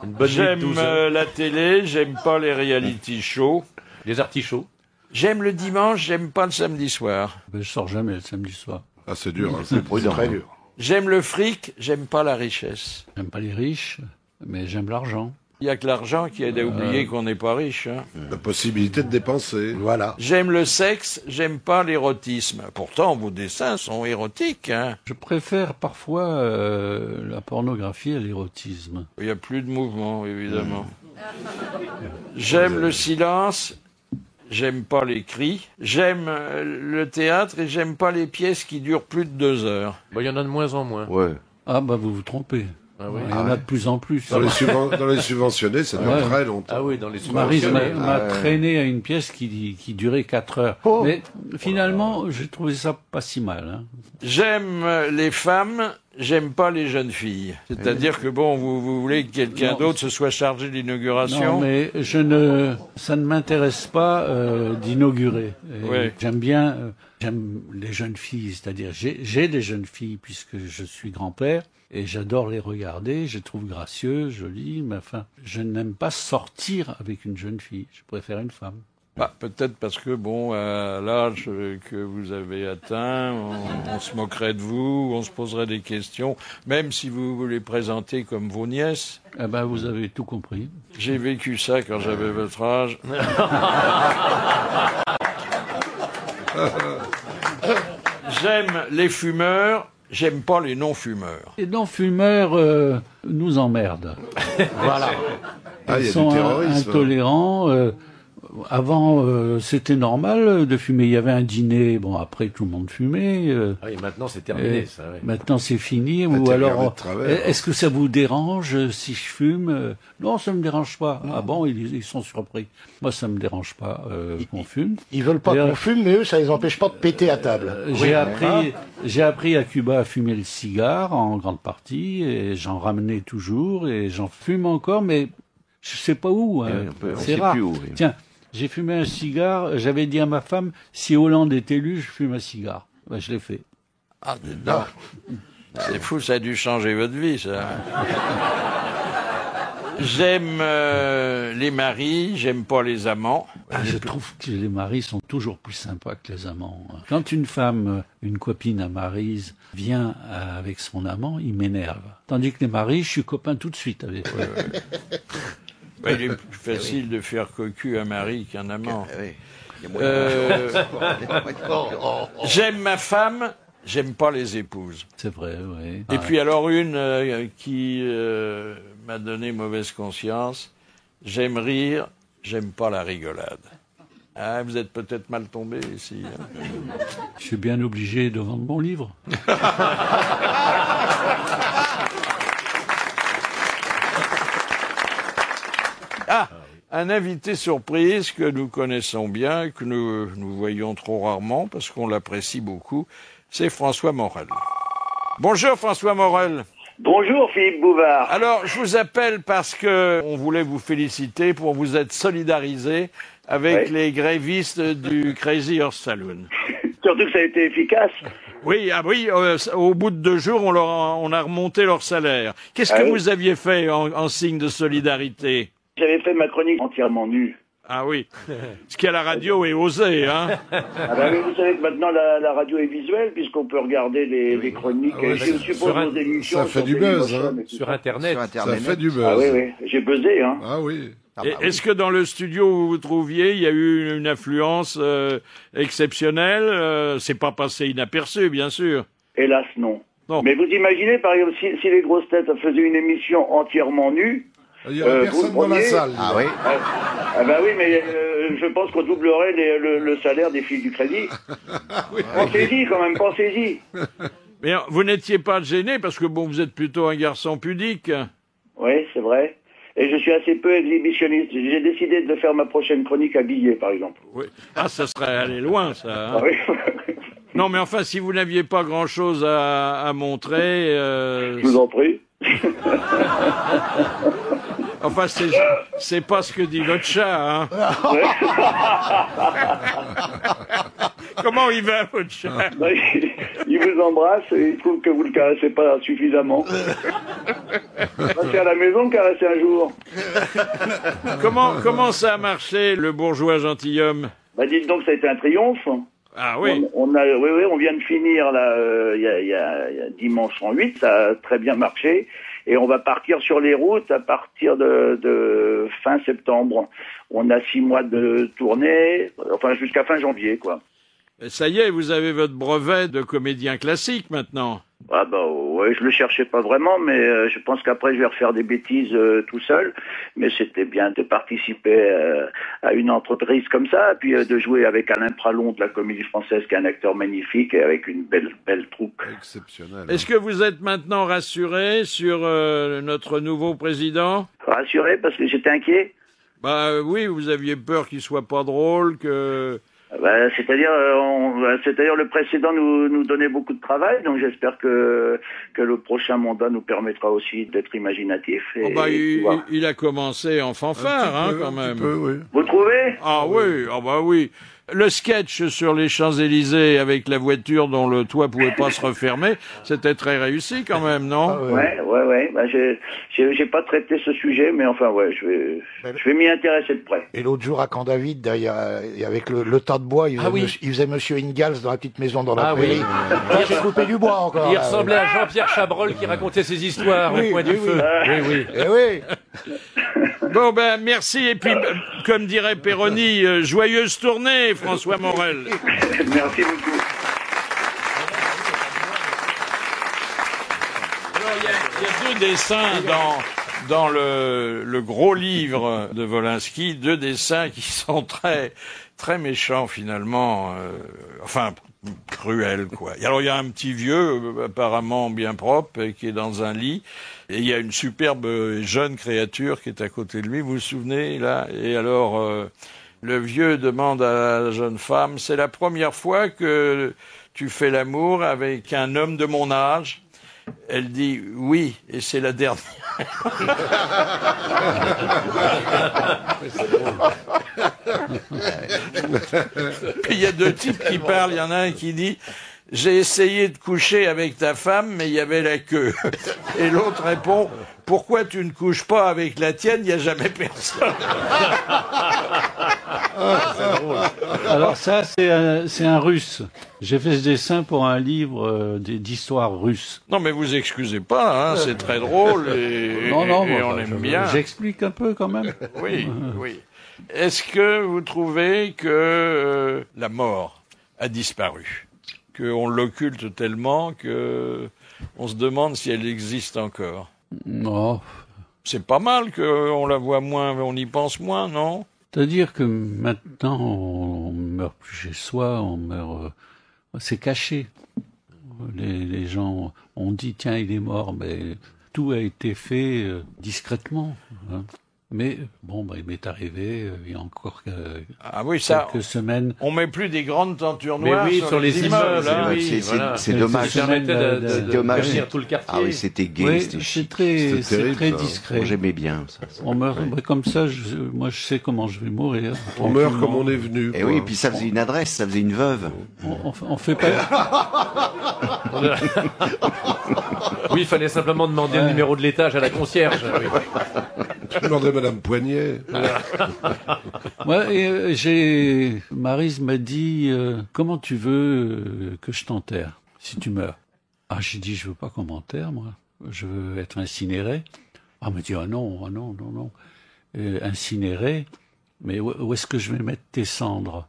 Une bonne j'aime la télé, j'aime pas les reality shows. Les artichauts. J'aime le dimanche, j'aime pas le samedi soir. Ben, je sors jamais le samedi soir. Ah, c'est dur. Hein, c'est très dur. J'aime le fric, j'aime pas la richesse. J'aime pas les riches, mais j'aime l'argent. Il n'y a que l'argent qui aide à oublier qu'on n'est pas riche. Hein. La possibilité de dépenser. Voilà. J'aime le sexe, j'aime pas l'érotisme. Pourtant, vos dessins sont érotiques. Hein. Je préfère parfois la pornographie à l'érotisme. Il n'y a plus de mouvement, évidemment. J'aime le silence, j'aime pas les cris. J'aime le théâtre et j'aime pas les pièces qui durent plus de 2 heures. Il y en a de moins en moins. Ouais. Ah bah vous vous trompez. Ah oui. Il y en a de plus en plus. Dans les subventionnés, ça dure très longtemps. Ah oui, dans les Maryse subventionnés. m'a traîné à une pièce qui durait 4 heures. Oh. Mais finalement, j'ai trouvé ça pas si mal. Hein. J'aime les femmes, j'aime pas les jeunes filles. C'est-à-dire que bon, vous voulez que quelqu'un d'autre se soit chargé de l'inauguration. Non, mais ça ne m'intéresse pas d'inaugurer. Ouais. J'aime les jeunes filles, c'est-à-dire j'ai des jeunes filles puisque je suis grand-père. Et j'adore les regarder, je les trouve gracieuses, jolies, mais enfin, je n'aime pas sortir avec une jeune fille, je préfère une femme. Bah, peut-être parce que, bon, à l'âge que vous avez atteint, on se moquerait de vous, on se poserait des questions, même si vous les présentez comme vos nièces. Eh ben, vous avez tout compris. J'ai vécu ça quand j'avais votre âge. J'aime les fumeurs. J'aime pas les non-fumeurs. Les non-fumeurs nous emmerdent. Voilà. Ils sont intolérants. Avant, c'était normal de fumer. Il y avait un dîner. Bon, après, tout le monde fumait. Oui, maintenant, c'est terminé, ça. Ouais. Maintenant, c'est fini. Ou alors, est-ce que ça vous dérange si je fume? Non, ça me dérange pas. Ah bon, ils sont surpris. Moi, ça me dérange pas qu'on fume. Ils veulent pas qu'on fume, mais eux, ça les empêche pas de péter à table. J'ai appris à Cuba à fumer le cigare en grande partie, et j'en ramenais toujours, et j'en fume encore, mais je sais pas où. C'est rare. Plus où, oui. Tiens. J'ai fumé un cigare, j'avais dit à ma femme, si Hollande est élu, je fume un cigare. Ben, je l'ai fait. Ah, non. C'est fou, ça a dû changer votre vie, ça. J'aime les maris, j'aime pas les amants. Je trouve que les maris sont toujours plus sympas que les amants. Quand une femme, une copine à Maryse, vient avec son amant, il m'énerve. Tandis que les maris, je suis copain tout de suite avec eux. Il est plus facile de faire cocu un mari qu'un amant. J'aime ma femme, j'aime pas les épouses. C'est vrai, oui. Et puis alors une qui m'a donné mauvaise conscience, j'aime rire, j'aime pas la rigolade. Ah, vous êtes peut-être mal tombé ici. Hein. Je suis bien obligé de vendre mon livre. Ah, un invité surprise que nous connaissons bien, que nous voyons trop rarement parce qu'on l'apprécie beaucoup, c'est François Morel. Bonjour François Morel. Bonjour Philippe Bouvard. Alors, je vous appelle parce que on voulait vous féliciter pour vous être solidarisé avec les grévistes du Crazy Horse Saloon. Surtout que ça a été efficace. Oui, au bout de 2 jours, on a remonté leur salaire. Qu'est-ce que vous aviez fait en signe de solidarité? J'avais fait ma chronique entièrement nue. Ah oui, ce qui à la radio est osé, hein. Ah ben, vous savez que maintenant la radio est visuelle puisqu'on peut regarder les chroniques. Ah oui, je suppose vos émissions. Ça fait du buzz, hein. Sur Internet. Ça fait du buzz. Ah oui, j'ai buzzé, hein. Ah oui. Est-ce que dans le studio où vous vous trouviez, il y a eu une affluence exceptionnelle? C'est pas passé inaperçu, bien sûr. Hélas, non. Mais vous imaginez, par exemple, si les grosses têtes faisaient une émission entièrement nue, il n'y aurait personne dans la salle. Ah oui. Ah bah oui, mais je pense qu'on doublerait le salaire des filles du crédit. Pensez-y quand même, pensez-y. Mais vous n'étiez pas gêné parce que bon, vous êtes plutôt un garçon pudique. Oui, c'est vrai. Et je suis assez peu exhibitionniste. J'ai décidé de faire ma prochaine chronique habillée, par exemple. Oui. Ah, ça serait aller loin, ça. Hein. Ah oui. Non, mais enfin, si vous n'aviez pas grand-chose à montrer... Je vous en prie. Enfin, c'est pas ce que dit votre chat, hein. Comment il va, votre chat? Il vous embrasse et il trouve que vous le caressez pas suffisamment. Passez à la maison, caresser un jour. Comment ça a marché, le bourgeois gentilhomme? Bah, dites donc, ça a été un triomphe. Ah oui. On vient de finir là, il y a dimanche en 8, ça a très bien marché. Et on va partir sur les routes à partir de fin septembre. On a 6 mois de tournée, enfin jusqu'à fin janvier, quoi. Et ça y est, vous avez votre brevet de comédien classique maintenant. Ah bah ouais, je le cherchais pas vraiment, mais je pense qu'après je vais refaire des bêtises tout seul. Mais c'était bien de participer à une entreprise comme ça, puis de jouer avec Alain Pralon de la Comédie Française, qui est un acteur magnifique et avec une belle troupe. Exceptionnel. Est-ce que vous êtes maintenant rassuré sur notre nouveau président? Rassuré parce que j'étais inquiet. Bah oui, vous aviez peur qu'il soit pas drôle, que... C'est-à-dire le précédent nous donnait beaucoup de travail, donc j'espère que le prochain mandat nous permettra aussi d'être imaginatif. Il a commencé en fanfare, quand même. Oui. Vous trouvez? Ah oui. Le sketch sur les Champs-Élysées avec la voiture dont le toit pouvait pas se refermer, c'était très réussi quand même, non? Ah ouais. Bah, j'ai pas traité ce sujet, mais enfin ouais, je vais m'y intéresser de près. Et l'autre jour à Camp David, avec le tas de bois, il faisait Monsieur Ingalls dans la petite maison dans la prairie. Oui. J'ai coupé du bois encore. Il ressemblait à Jean-Pierre Chabrol qui racontait ses histoires au coin du feu. Oui. Bon ben merci et puis comme dirait Perroni, joyeuse tournée François Morel. Merci beaucoup. Il y a 2 dessins dans le gros livre de Wolinski, 2 dessins qui sont très très méchants finalement, cruels quoi. Alors il y a un petit vieux apparemment bien propre qui est dans un lit et il y a une superbe jeune créature qui est à côté de lui, vous vous souvenez là? Et alors le vieux demande à la jeune femme, c'est la première fois que tu fais l'amour avec un homme de mon âge? Elle dit oui, et c'est la dernière. Puis il y a 2 types qui parlent, il y en a un qui dit j'ai essayé de coucher avec ta femme, mais il y avait la queue. Et l'autre répond pourquoi tu ne couches pas avec la tienne, il n'y a jamais personne. Alors ça, c'est un russe. J'ai fait ce dessin pour un livre d'histoire russe. Non, mais vous excusez pas, c'est très drôle et on aime bien. J'explique un peu quand même. Oui. Est-ce que vous trouvez que la mort a disparu? Qu'on l'occulte tellement que on se demande si elle existe encore? Non. C'est pas mal qu'on la voit moins, on y pense moins, non? C'est-à-dire que maintenant, on meurt plus chez soi, on meurt... c'est caché. Les gens ont dit, tiens, il est mort, mais tout a été fait discrètement. Hein. Mais bon, il m'est arrivé, il y a encore quelques semaines... On met plus des grandes tentures noires sur les immeubles. C'est dommage. Ça permettait de bâtir tout le quartier. Ah oui, c'était gai, c'était chic. C'est très discret. Moi, j'aimais bien ça. On meurt comme ça, moi je sais comment je vais mourir. On meurt comme on est venu. Et oui, puis ça faisait une adresse, ça faisait une veuve. On fait pas... Oui, il fallait simplement demander le numéro de l'étage à la concierge. Je demanderais Madame Poignet. Maryse m'a dit comment tu veux que je t'enterre si tu meurs? Ah, j'ai dit je veux pas qu'on m'enterre moi, je veux être incinéré. Ah, elle m'a dit non. Incinéré, mais où est-ce que je vais mettre tes cendres?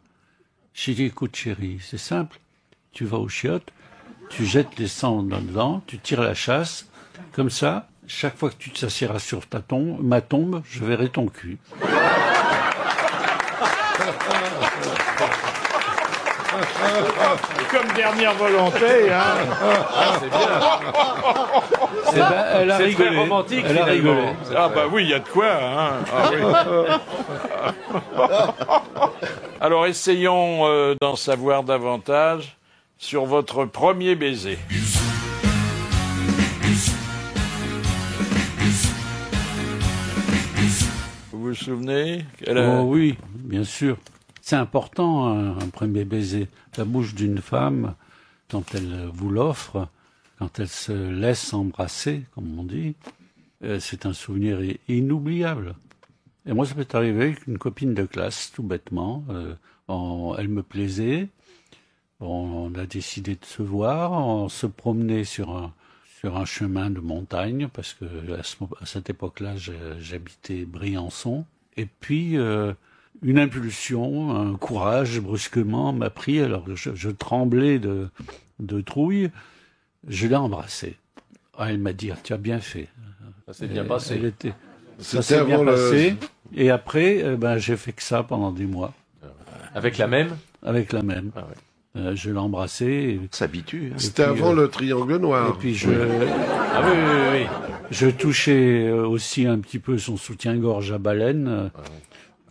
J'ai dit écoute chérie, c'est simple, tu vas aux chiottes, tu jettes les cendres dedans, tu tires la chasse, comme ça. Chaque fois que tu t'assieras sur ma tombe, je verrai ton cul. Comme dernière volonté, hein. C'est bien. Elle a rigolé. Très romantique, elle a rigolé. Ah bah oui, il y a de quoi, hein. Alors essayons d'en savoir davantage sur votre premier baiser. Vous vous souvenez? Oh oui, bien sûr. C'est important, un premier baiser. La bouche d'une femme, quand elle vous l'offre, quand elle se laisse embrasser, comme on dit, c'est un souvenir inoubliable. Et moi, ça m'est arrivé avec une copine de classe, tout bêtement. Elle me plaisait. On a décidé de se voir. On se promenait sur sur un chemin de montagne, parce que à cette époque-là, j'habitais Briançon. Et puis, une impulsion, un courage, brusquement, m'a pris, alors que je tremblais de trouille. Je l'ai embrassée. Ah, elle m'a dit, tu as bien fait. Ça s'est bien passé. Ça s'est bien passé. Et après, j'ai fait que ça pendant des mois. Avec la même? Avec la même. Ah ouais. Je l'ai embrassé. S'habitue. Hein. C'était avant le triangle noir. Et puis Ah oui. Je touchais aussi un petit peu son soutien-gorge à baleine,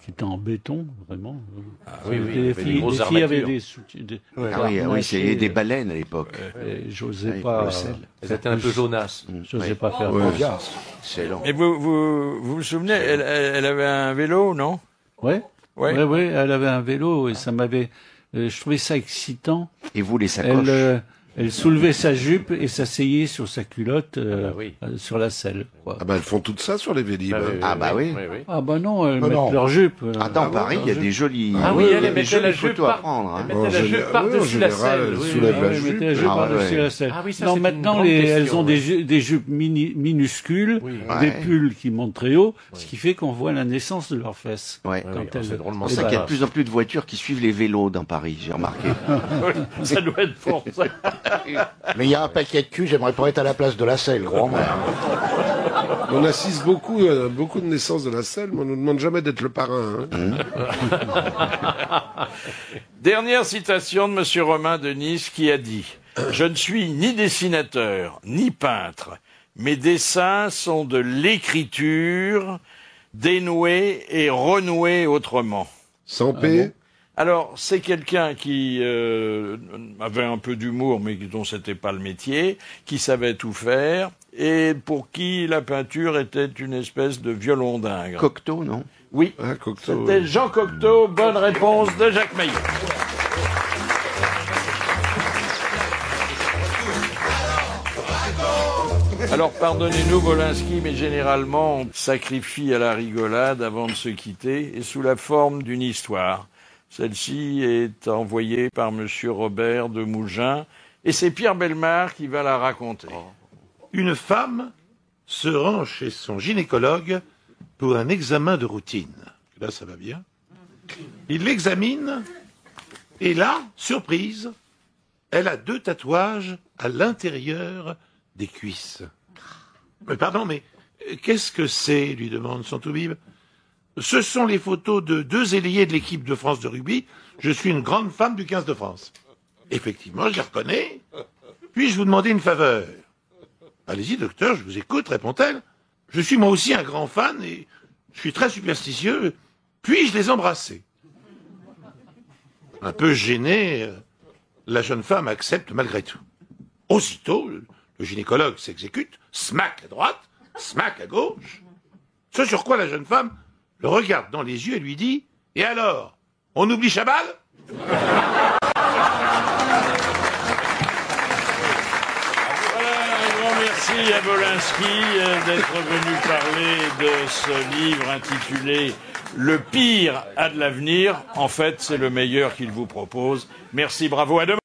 qui était en béton, vraiment. Ah oui, Les filles avaient des soutiens. Oui, c'est des baleines à l'époque. J'osais pas. Elles étaient un peu jaunasses. J'osais pas faire C'est long. Et vous vous souvenez, elle avait un vélo, non? Oui, elle avait un vélo et ça m'avait... je trouvais ça excitant. Et vous, les sacoches? Elle soulevait sa jupe et s'asseyait sur sa culotte sur la selle. Quoi. Ah elles font tout ça sur les Vélib. Oui. Ah non, elles mettent leur jupe. Dans Paris, il y a des jolies... Ah oui, elle mettait la jupe par-dessus la selle. Elle mettait la jupe par-dessus la selle. Non, maintenant, elles ont des jupes minuscules, des pulls qui montent très haut, ce qui fait qu'on voit la naissance de leurs fesses. C'est drôlement ça qu'il y a de plus en plus de voitures qui suivent les vélos dans Paris, j'ai remarqué. Ça doit être pour ça. Mais il y a un paquet de cul, j'aimerais pas être à la place de la selle, grand-mère. On assiste beaucoup de naissances de la selle, mais on nous demande jamais d'être le parrain. Dernière citation de Monsieur Romain de Nice qui a dit « Je ne suis ni dessinateur, ni peintre. Mes dessins sont de l'écriture, dénouée et renouée autrement. » Sans paix. Alors, c'est quelqu'un qui avait un peu d'humour, mais dont c'était pas le métier, qui savait tout faire, et pour qui la peinture était une espèce de violon dingue. Cocteau, non? Oui, c'était Jean Cocteau. Bonne réponse de Jacques Maillet. Alors, pardonnez-nous, Wolinski, mais généralement, on sacrifie à la rigolade avant de se quitter, et sous la forme d'une histoire. Celle-ci est envoyée par Monsieur Robert de Mougins, et c'est Pierre Bellemare qui va la raconter. Une femme se rend chez son gynécologue pour un examen de routine. Là, ça va bien. Il l'examine, et là, surprise, elle a 2 tatouages à l'intérieur des cuisses. Pardon, mais qu'est-ce que c'est, lui demande son toubib. Ce sont les photos de 2 ailiers de l'équipe de France de rugby. Je suis une grande fan du 15 de France. Effectivement, je les reconnais. Puis-je vous demander une faveur? Allez-y, docteur, je vous écoute, répond-elle. Je suis moi aussi un grand fan et je suis très superstitieux. Puis-je les embrasser? Un peu gênée, la jeune femme accepte malgré tout. Aussitôt, le gynécologue s'exécute, smack à droite, smack à gauche. Ce sur quoi la jeune femme le regarde dans les yeux et lui dit « Et alors, on oublie Chabal ?» Merci à Wolinski d'être venu parler de ce livre intitulé « Le pire a de l'avenir ». En fait, c'est le meilleur qu'il vous propose. Merci, bravo, à demain.